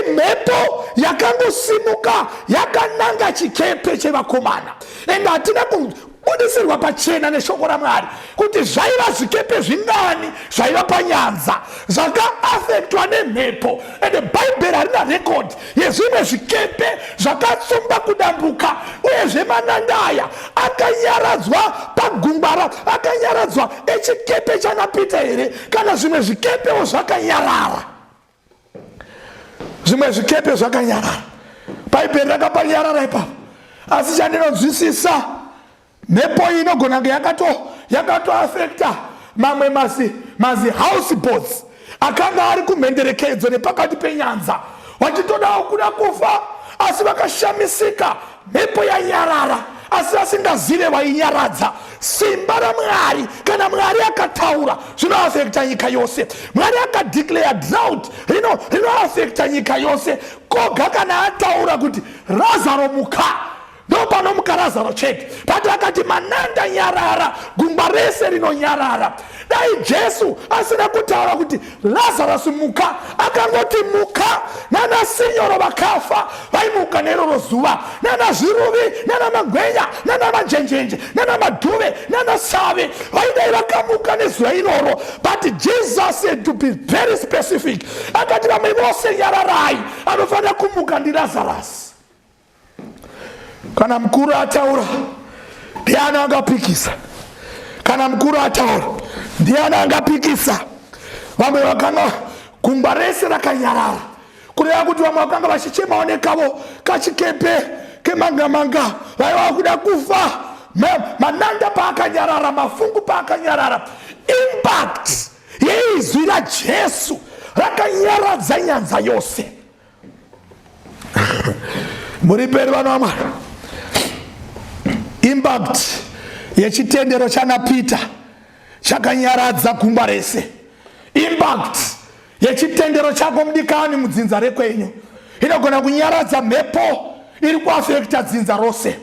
Imhepo yakangosimuka yakananga chikepe chevakomana. Ende hatina kubudisirwa pachena neshoko raMwari kuti zvaiva zvikepe zvingani zvaiva panyanza zvakaafektwa nemhepo. Ende Bhaibheri harina rekodhi yezvimwe zvikepe zvakatsumba kudambuka uyezve manandaya akanyaradzwa pagungwa, akanyaradzwa echikepe chanapita here kana zvimwe zvikepewo zvakanyarara. Zvimwe zvikepe zvakanyarara. Bhaibheri rakapanyarara ipapo. Asi chandinonzwisisa, mhepo iyi inogona kunge yakatoafekta mamwe mazi houseboats akanga ari kumhenderekedzo nepakati penyanza vachitodawo kuda kufa, asi vakashamisika. Mhepo yanyarara asi vasingazive vainyaradza. Simba raMwari, kana Mwari akataura zvinoafekta nyika yose. Mwari akadeclare drought rinoafekta nyika yose. Koga kana ataura kuti Lazaro muka, ndopanomuka Lazaro chete. Pati akati mananda nyarara, gungwa rese rinonyarara. Dai Jesu asina kutaura kuti Lazarus muka, akangoti muka, nana sinyoro vakafa vaimuka neroro zuva, nana zviruvi, nana magwenya, nana manjenjenje, nana madhuve, nana save vaidai vakamuka nezuva iroro. But Jesus said to be very specific, akati vamwe vose nyararai, anofanira kumuka ndiLazarus. Kana mkuru ataura, ndiani angapikisa? Kana mkuru ataura, ndiani angapikisa? Vamwe vakanga gungwa rese rakanyarara, kureva kuti vamwe vakanga vachichemaonekavo kachikepe kemangamanga vaiva kuda kufa. Mananda paakanyarara, mafungu paakanyarara. Impact yeizwi raJesu rakanyaradza nyanza yose. Muri peri vanhu vaMwari. Impact yechitendero chanapita chakanyaradza gungwa rese. Impact yechitendero chako mudikani mudzinza rekwenyu inogona kunyaradza mhepo iri kuafekta dzinza rose.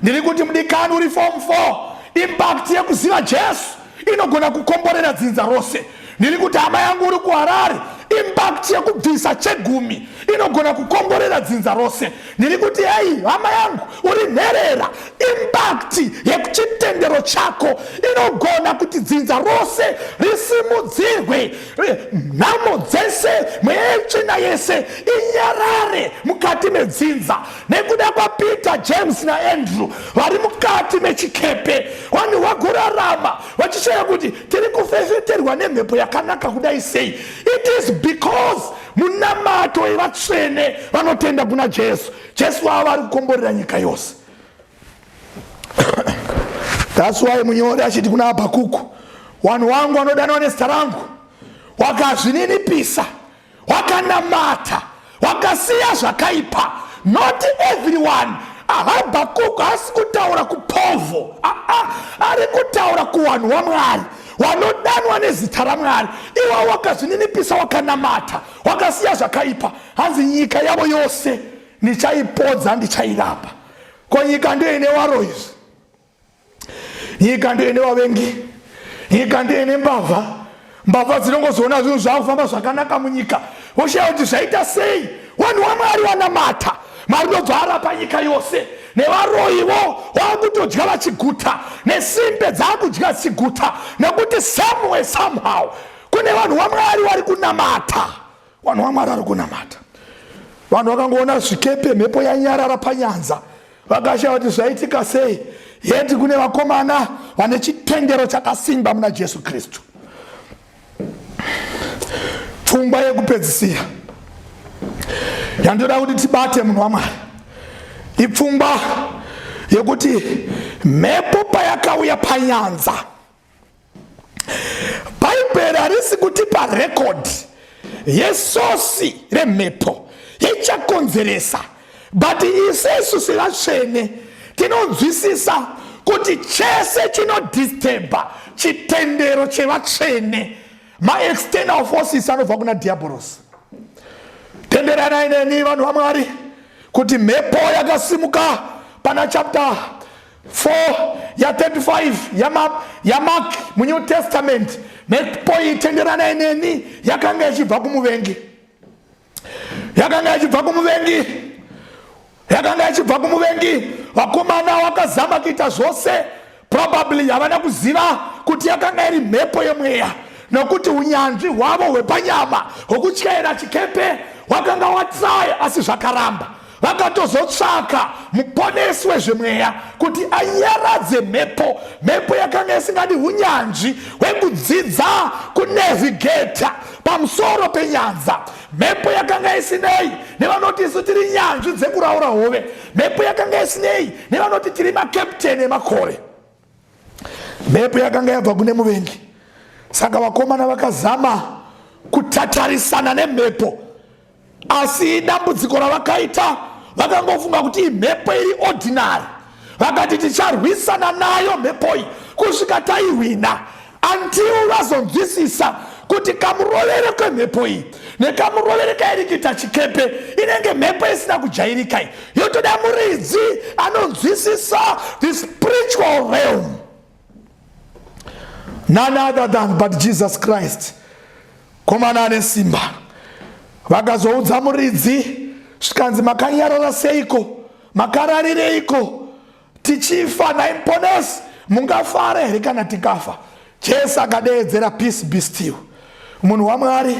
Ndiri kuti mudikani uri form 4, impact yekuziva Jesu inogona kukomborera dzinza rose. Ndiri kuti hama yangu uri kuHarare, impact yekubvisa chegumi inogona kukomborera dzinza rose. Ndiri kuti hei hama yangu uri nherera, impact yekuchitendero chako inogona kuti dzinza rose risimudzirwe, nhamo dzese, mwechina yese inyarare mukati medzinza. Nekuda kwaPeter, James naAndrew vari mukati mechikepe, vanhu vagorarama vachishaya kuti tiri kufefeterwa nemhepo yakanaka kudai sei. It is because munamato evatsvene vanotenda kuna Jesu. Jesu ava vari kukomborera nyika yose. That's why munyori achiti kuna Habhakuku, vanhu vangu vanodanwa nezita rangu wakazvininipisa, wakanamata, wakasiya zvakaipa. Not everyone. Habhakuku hasi kutaura kupovo, ari kutaura kuvanhu vaMwari vanodanwa nezita raMwari. Ivo wakazvininipisa, wakanamata, wakasiya zvakaipa. Hanzi nyika yavo yose ndichaipodza, ndichairapa. Ko nyika ndiyo ine varoyi, nyika ndiyo ine vavengi, nyika ndiyo ine mbavha. Mbavha dzinongozoona zvinhu zvakufamba zvakanaka munyika, voshaya kuti zvaita sei. Vanhu vaMwari vanamata, Mwari ndobva arapa nyika yose, nevaroyivo vakutodya vachiguta, nesimbe dzakudya chiguta, nekuti somewhere somehow kune vanhu vaMwari vari kunamata. Vanhu vaMwari vari kunamata. Vanhu vakangoona zvikepe mhepo yanyarara panyanza, vakashaya kuti zvaitika sei. Yeti kune vakomana vane chitendero chakasimba muna Jesu Kristu. Pfungwa yekupedzisira yandoda kuti tibate munhu waMwari, ipfungwa yekuti mhepo payakauya panyanza, Bhaibheri harisi kutipa record yesosi remhepo yechakonzeresa, but isusu sevatsvene tinonzwisisa kuti chese chinodisturba chitendero chevatsvene ma-external forces anobva kuna diabolos. Tenderanai neni vanhu vaMwari kuti mhepo yakasimuka pana chapter 4 ya 35 ya Mark muNew Testament, mhepo iyi tenderanai neni yakanga ichibva kumuvengi. Yakanga ichibva kumuvengi. Vakomana vakazama kuita zvose, probably havana kuziva kuti yakanga iri mhepo yemweya, nokuti unyanzvi hwavo hwepanyama hwokutyaira chikepe hwakanga watsaya, asi zvakaramba. Vakatozotsvaka muponesi wezvemweya kuti anyaradze mhepo. Mhepo yakanga isingadi unyanzvi hwekudzidza kunevhigeta pamusoro penyanza. Mhepo yakanga isinei nevanoti isu tiri nyanzvi dzekuraura hove. Mhepo yakanga isinei nevanoti tiri makapteni emakore. Mhepo yakanga yabva kune muvengi. Saka vakomana vakazama kutatarisana nemhepo, asi dambudziko ravakaita vakangofunga kuti mhepo iri ordinary. Vakati ticharwisana nayo mhepo iyi kusvika taihwina, until vazonzwisisa kuti kamurovere kwemhepo iyi nekamurovere kairi kuita chikepe inenge mhepo isina kujairika. Yotoda muridzi anonzwisisa the spiritual realm. None other than but Jesus Christ. Komana ane simba. Vakazoudza muridzi zvikanzi makanyarara seiko, makararireiko, tichifa naimponesi mungafare here kana tikafa. Jesu akadeedzera peace be still. Munhu waMwari,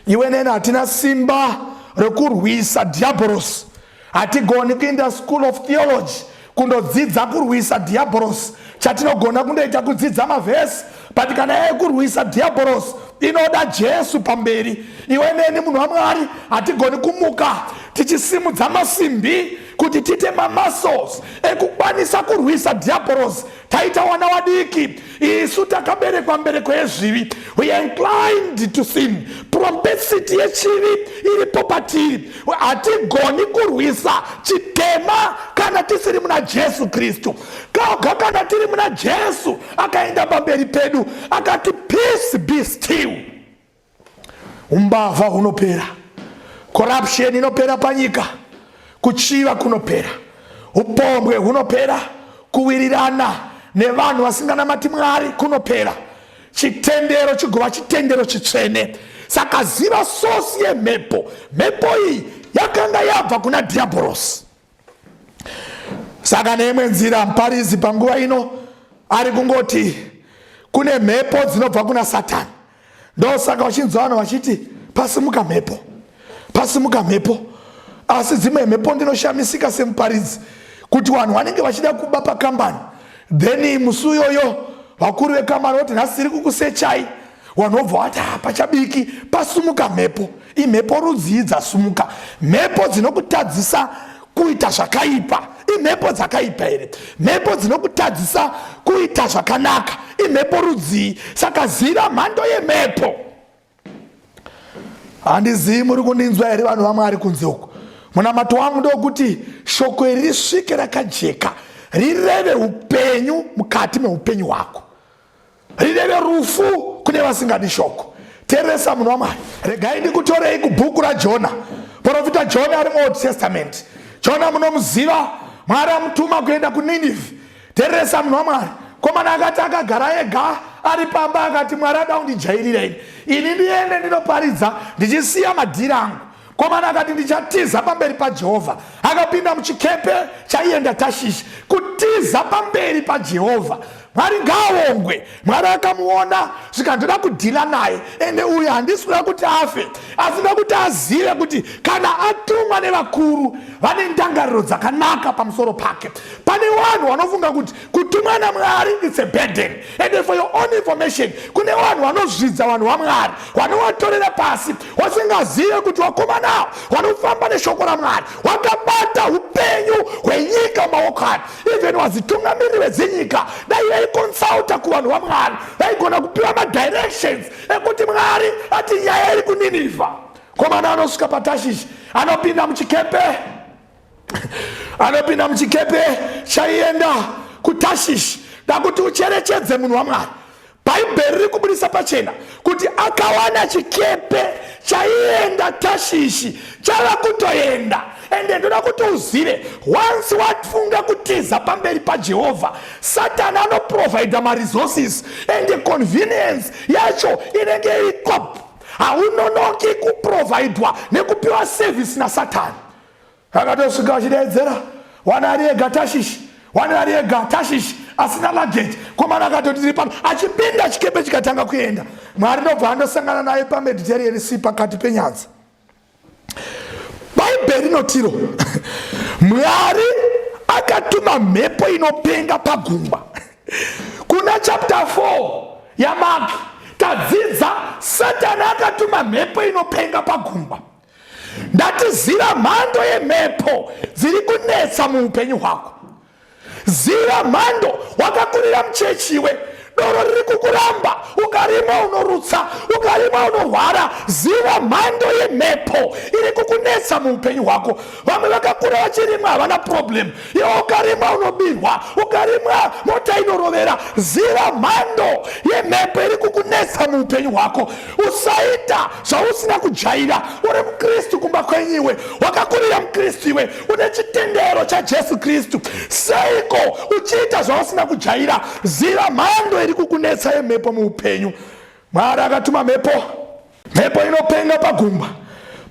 iwe neni hatina simba rekurwisa diabolos. Hatigoni kuenda school of theology kundodzidza kurwisa diabolos. Chatinogona kundoita kudzidza mavhesi, but kana yekurwisa diabolos inoda Jesu pamberi. Iwe neni munhu waMwari hatigoni kumuka tichisimudza masimbi kuti tite mamuscles ekukwanisa kurwisa diabolos. Taita wana wadiki, isu takaberekwa mbereko yezvivi. We are inclined to sin. Propensity yechivi iripo patiri. Hatigoni kurwisa chitema kana tisiri muna Jesu Kristu. Kana tiri muna Jesu akaenda pamberi pedu akati peace be still. Umbavha hunopera, corruption inopera panyika, kuchiva kunopera, upombwe hunopera, kuwirirana nevanhu vasinganamati Mwari kunopera, chitendero chigova chitendero chitsvene. Saka ziva sosi yemhepo. Mhepo iyi yakanga yabva kuna diabolos. Saka neimwe nzira muparidzi panguva ino ari kungoti kune mhepo dzinobva kuna Satani. Ndosaka vachinzwa vanhu vachiti pasimuka mhepo, pasimuka mhepo. Asi dzimwe mhepo ndinoshamisika semuparidzi kuti vanhu vanenge vachida kuba pakambani, then musi uyoyo vakuru vekambani voti nhasi tiri kukusechai. Vanhu vobva vati pachabiki pasumuka mhepo. Imhepo rudzi dzasumuka, mhepo dzinokutadzisa kuita zvakaipa. Imhepo dzakaipa here? Mhepo dzinokutadzisa kuita zvakanaka. Imhepo rudzi. Saka zira mhando yemhepo. Handizivi muri kundinzwa here vanhu vaMwari kunze uko. Munamato wangu ndokuti shoko iri risvike rakajeka, rireve upenyu mukati meupenyu hwako, rireve rufu kune vasingadi shoko. Teresa munhu waMwari, regai ndikutorei kubhuku raJona. Profita Jona ari muOld Testament. Jona munomuziva, Mwari amutuma kuenda kuNinevhe. Teresa munhu waMwari, komana akati akagara ega ari pamba akati Mwari ada kundijairirei ini ndiende ndinoparidza ndichisiya madhiri angu. Komana akati ndichatiza pamberi paJehovha. Akapinda muchikepe chaienda Tashishi kutiza pamberi paJehovha. Mwari ngaongwe. Mwari akamuona zvikandoda kudhila naye, ende uyu handisi kuda kuti afe, asi ndoda kuti azive kuti kana atumwa nevakuru vane ndangariro dzakanaka pamusoro pake. Pane vanhu vanofunga kuti kutumwa naMwari it's a burden. And for your own information, kune vanhu vanozvidza vanhu vaMwari, vanovatorera pasi, vasingazive kuti vakoma navo vanofamba neshoko raMwari, vakabata upenyu hwenyika mumaoko ake. Even vazitungamiri vedzinyika dai consulta kuvanhu vaMwari, vaigona kupiwa madirections ekuti Mwari ati nyaya iri kuNinevha. Komana anosvika paTashishi, anopinda muchikepe chaienda kuTashishi dakuti ucherechedze munhu waMwari. Bhaibheri riri kubudisa pachena kuti akawana chikepe chaienda Tashishi chava kutoenda. Ende ndoda kuti uzive, once wafunga kutiza pamberi paJehovha, Satan anoprovide ma-resources and the convenience yacho inenge iriko. Haunonoki kuprovidwa nekupiwa service na Satan. Akatosvika achidaidzera, wana ari ega Tashishi, asina luggage. Komana akatoti tiri pano, achipinda chikepe chikatanga kuenda. Mwari ndobva andosangana naye paMediterranean Sea pakati penyanza. Bhaibheri notiro Mwari akatuma mhepo inopenga pagungwa. Kuna chapter 4 yaMark tadzidza Satan akatuma mhepo inopenga pagungwa. Ndatiziva mhando yemhepo dziri kunetsa muupenyu hwako. Ziva mhando wakakurira muchechi iwe, doro riri kukuramba, ukarima unorutsa, ukarima unorwara. Ziva mhando yemhepo iri kukunetsa muupenyu hwako. Vamwe vakakura vachirimwa havana problem, iwe ukarima unobirwa, ukarima mota inorovera. Ziva mhando yemhepo iri kukunetsa muupenyu hwako. Usaita zvausina kujaira. Uri muKristu kumba kwenyu iwe, wakakurira muKristu iwe, une chitendero chaJesu Kristu, seiko uchiita zvausina kujaira? Ziva mhando iri kukunetsa yemhepo muupenyu. Mwari akatuma mhepo inopenga pagungwa.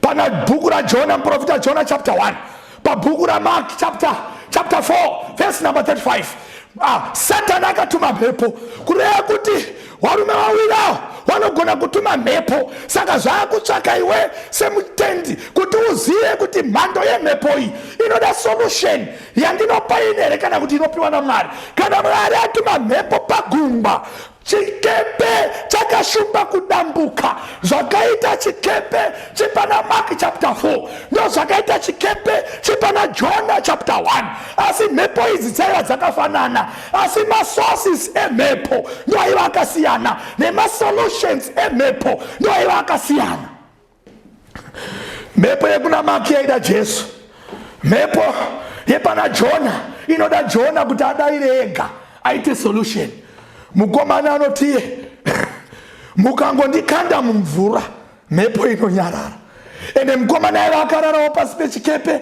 Pana bhuku raJona, muprofita Jona chapter 1, pabhuku raMark chapter 4 verse number 35. Satan akatuma mhepo, kureva kuti varume vawira vanogona kutuma mhepo. Saka zvaakutsvaka iwe semutendi kuti uzive kuti mhando yemhepo iyi inoda solution yandinopa ine here kana kuti inopiwa naMwari. Kana Mwari atuma mhepo pagungwa, chikepe chakashumba kudambuka. Zvakaita chikepe chipana Mark chapter 4 ndo zvakaita chikepe chipana Jona chapter 1. Asi mhepo idzi dzaiva dzakafanana, asi masources emhepo ndo aiva akasiyana, nemasolutions emhepo ndo aiva akasiyana. Mhepo yekuna Mark yaida Jesu, mhepo yepana Jona inoda Jona kuti adaire ega aite solution. Mukomana anoti mukangondikanda mumvura mhepo inonyarara. Ende mukomana aiva akararawo pasi pechikepe,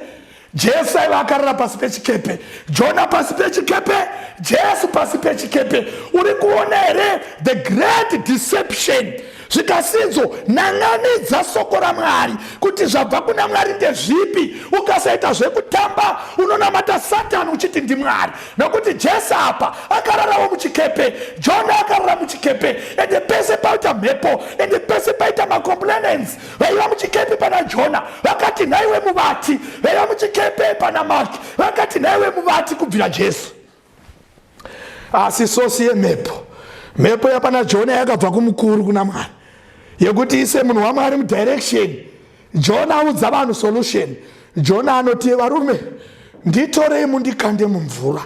Jesu aiva akarara pasi pechikepe, Jona pasi pechikepe, Jesu pasi pechikepe. Uri kuona here the great deception? Zvikasinzo nanganidza soko raMwari kuti zvabva kuna Mwari ndezvipi. Ukasaita zvekutamba unonamata Satani uchiti ndiMwari, nokuti Jesu apa akararawo muchikepe, Jona akarara muchikepe, ende pese paita mhepo, ende pese paita macomplainants. Vaiva muchikepe pana Jona vakati naiwe muvati, vaiva muchikepe pana Mark vakati naiwe muvati kubvira Jesu. Asi sosi mhepo yapana Jona yakabva kumukuru kuna Mwari, yekuti ise munhu waMwari mudirection. Jona audza vanhu solution. Jona anoti varume, nditorei mundikande mumvura,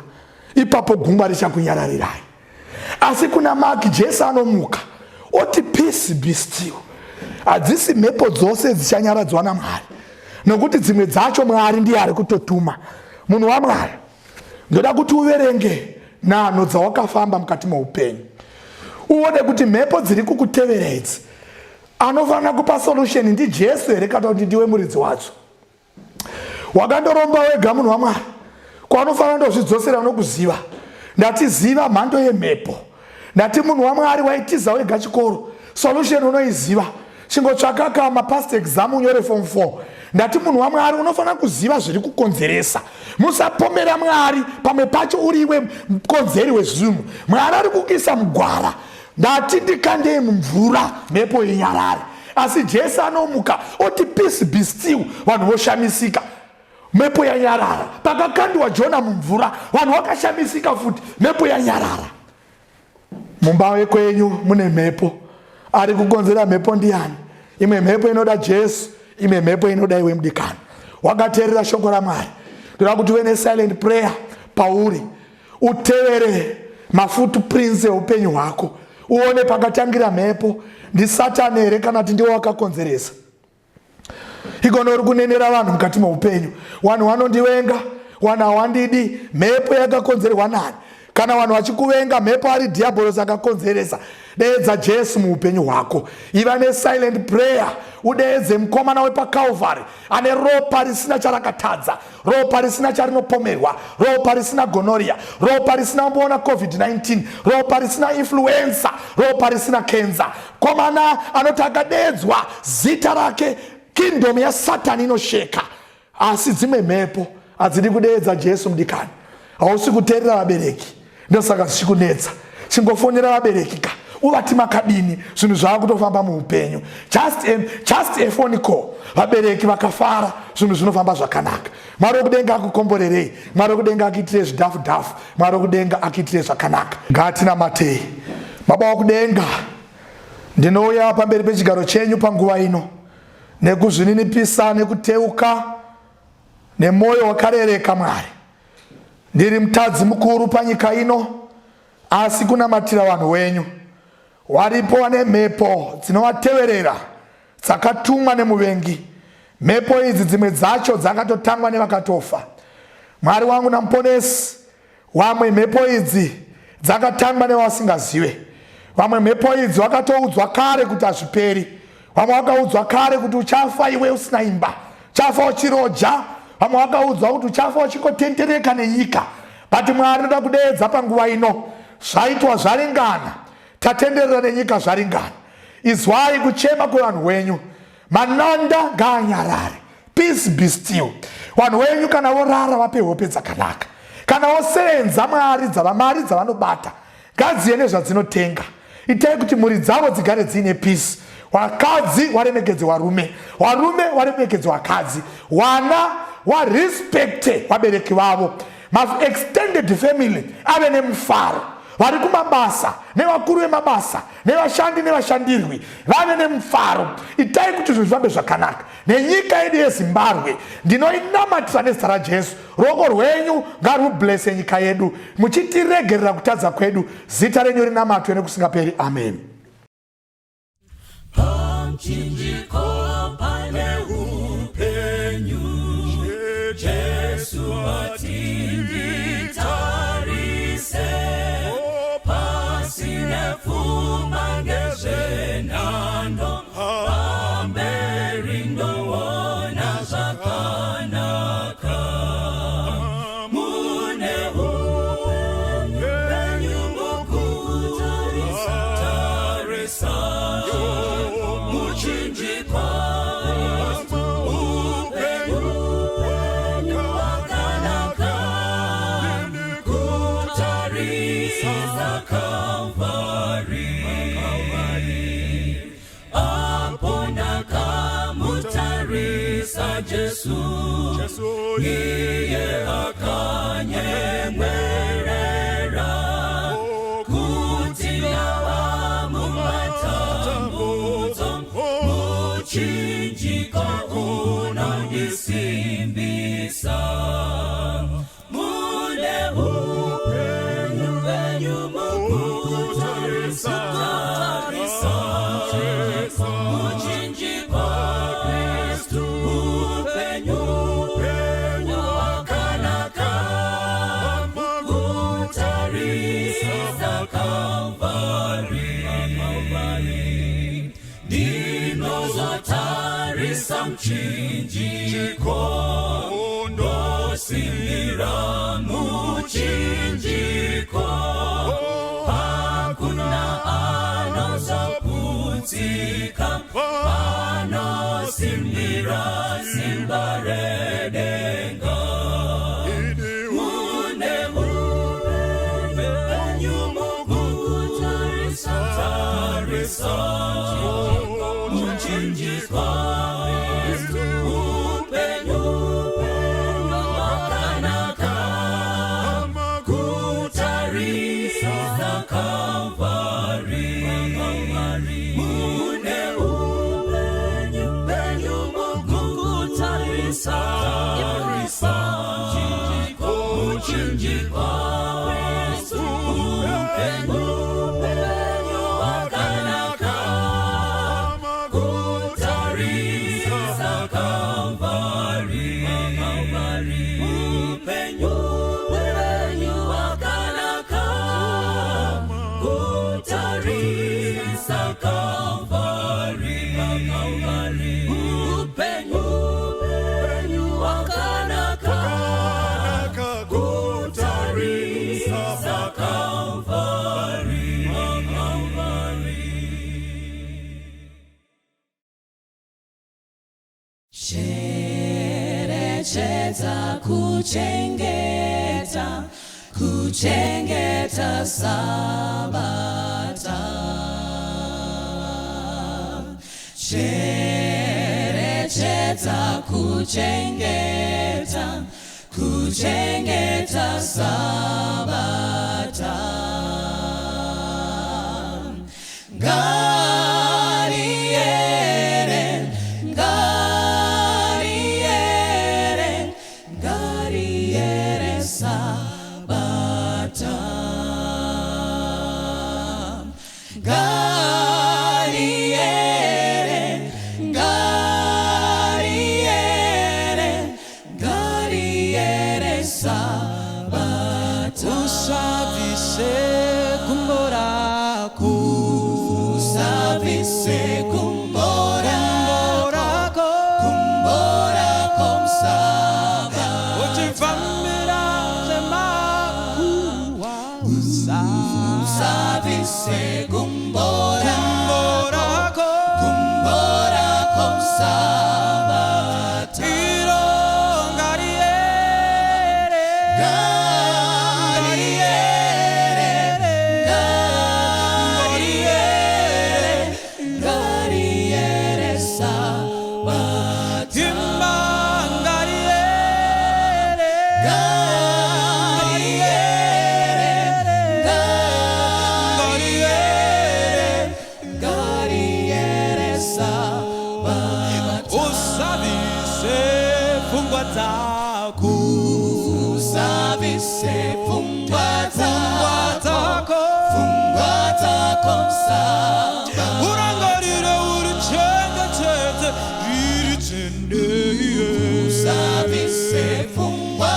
ipapo gungwa richakunyararirai. Asi kuna Mark Jesu anomuka oti peace be still. Hadzisi mhepo dzose dzichanyaradzwa naMwari, nokuti dzimwe dzacho Mwari ndiye ari kutotuma. Munhu waMwari, ndoda kuti uverenge nhano dzawakafamba mukati meupenyu, uone kuti mhepo dziri kukutevera idzi anofanira kupa solution ndiJesu here kana kuti ndiwe muridzi wadzo? Wakandoromba wega munhu waMwari, kwanofanira ndozvidzosera nokuziva. Ndatiziva mhando yemhepo, ndati munhu waMwari waitiza wega chikoro, solution unoiziva. Chingotsvaka kama past exam unyore form 4, ndati munhu waMwari unofanira kuziva zviri kukonzeresa. Musapomera Mwari pamwe pacho uriwe mukonzeri wezvinhu. Mwari ari kukuisa mugwara. Ndati ndikandei mumvura mhepo yenyarare. Asi Jesu anomuka oti peace be still, vanhu voshamisika. Mhepo yanyarara. Pakakandwa Jona mumvura, vanhu vakashamisika futi, mhepo yanyarara. Mumba yekwenyu mune mhepo. Ari kukonzera mhepo ndiani? Imwe mhepo inoda Jesu, imwe mhepo inoda iwe mudikani. Wakateerera shoko raMwari. Ndoda kuti uve nesilent prayer pauri. Utevere mafootprints eupenyu hwako. Uone pakatangira mhepo. Ndi Satani here kana kuti ndiwo wakakonzeresa. Ikono uri kunenera vanhu mukati meupenyu. Vanhu vanondivenga, vanhu hawandidi, mhepo yakakonzerwa nani? Kana vanhu vachikuvenga, mhepo ari diabolos akakonzeresa. Deedza Jesu muupenyu hwako. Iva nesilent prayer. Udeedze mukomana wepaCalvary ane ropa risina charakatadza, ropa risina charinopomerwa, ropa risina gonorrhea, ropa risina kumboona COVID-19, ropa risina influenza, ropa risina cancer. Komana anoti akadeedzwa zita rake, kingdom yaSatani inosheka. Asi dzimwe mhepo hadzidi kudeedza Jesu mudikani. Hausi kuteerera vabereki. Ndosaka zvichikunetsa. Chingofonera vabereki ka. Uvati makadini zvinhu zvakutofamba muupenyu. Just a phone call. Vabereki vakafara, zvinhu zvinofamba zvakanaka. Mwari wekudenga akukomborerei, Mwari wekudenga akiitire zvidhafu-dhafu, Mwari wekudenga akiitire zvakanaka. Ngatinamatei. Baba wekudenga, ndinouya pamberi pechigaro chenyu panguva ino nekuzvininipisa nekuteuka nemwoyo wakarereka Mwari. Ndiri mutadzi mukuru panyika ino, asi kunamatira vanhu wenyu. Waripo vane mhepo dzinovateverera dzakatumwa nemuvengi. Mhepo idzi dzimwe dzacho dzakatotangwa nevakatofa. Mwari wangu namuponesi, vamwe mhepo idzi dzakatangwa nevasingazive. Vamwe mhepo idzi vakatoudzwa kare kuti hazviperi. Vamwe vakaudzwa kare kuti uchafa iwe usina imba, uchafa uchiroja. Vamwe vakaudzwa kuti uchafa uchikotendereka nenyika. But Mwari noda kudeedza panguva ino, zvaitwa zvaringana, tatenderera nenyika zvaringana. Izwai kuchema kwevanhu wenyu. Mananda ngaanyarare. Peace be still. Vanhu wenyu kana vorara vape hope dzakanaka. Kana vosenza mari dzavanobata, ngadziye nezvadzinotenga. Itai kuti mhuri dzavo dzigare dziine peace. Vakadzi varemekedze varume, varume varemekedze vakadzi, vana varespekte vabereki vavo, ma-extended family ave nemufaro. Vari kumabasa, nevakuru vemabasa, nevashandi nevashandirwi vave nemufaro. Itai kuti zvinhu zvifambe zvakanaka nenyika yedu yeZimbabwe. Ndinoinamatira nezita raJesu. Ruoko rwenyu ngarublesse nyika yedu, muchitiregerera kutadza kwedu. Zita renyu rinamatwe nekusingaperi. Amen. Pamchinjiko pane upenyu, Jesu atinditarise, pasine pfuma ngezvenhando, pamberi ndoona zvakanaka. Mune upenyu mukutarisa, muchinjikwa upenyu wakanaka, kutarisa Kalvari. Apo ndakamutarisa Jesu, iye akanyemwerera, kuti ndava mumatambudzo, muchinjiko unondisimbisa. Mune upenyu mukutarisa, muchinjiko Kristu, upenyu wakanaka, kutarisa Kalvari. Ndinozotarisa mchinjiko, ndosimbira muchinjiko, hakuna anozopudza Kutika Pano Simira Simbaredenga Mune Mube Nyumugu Tarisa Muchinjika Upenyu Makanaka Kutarisa Kalvari Mune Upenyu Kutarisa Muchinjika Upenyu Makanaka Kutarisa Kalvari Upenyu Makanaka Kutarisa Kalvari Upenyu Makanaka Kutarisa Kalvari Cherechedza kuchengeta Sabata Cherechedza kuchengeta Sabata Gariere Sabata Gariere Sabata Usavise kumborako Sabata Utivamira zemakuwa Usavise kumborako Sabata Iro Gariere Sabata Timba Gariere Sabata Usavise fungwa zako Usavise fungwa zako Sabata Urangarire urichengetete iritendeye Usavise fungwa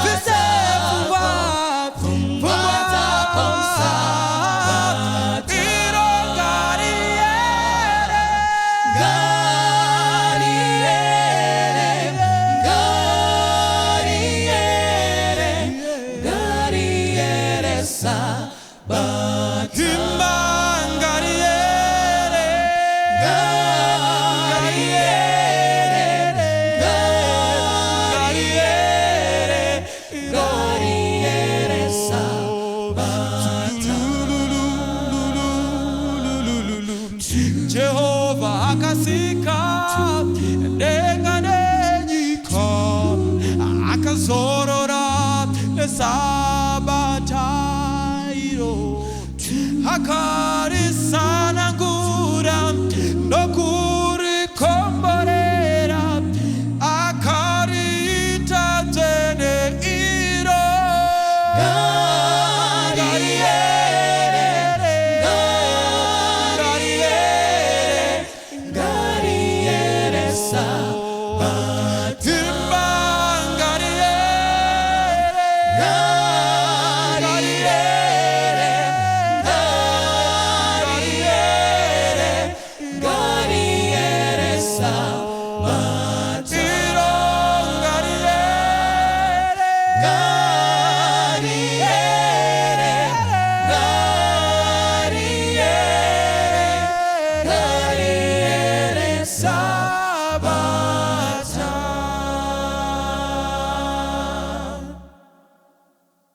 Sabata Gariere Sabata Gariere Sabata Jehova akasika denganenyika akazorora nesabatairo akarisana ngu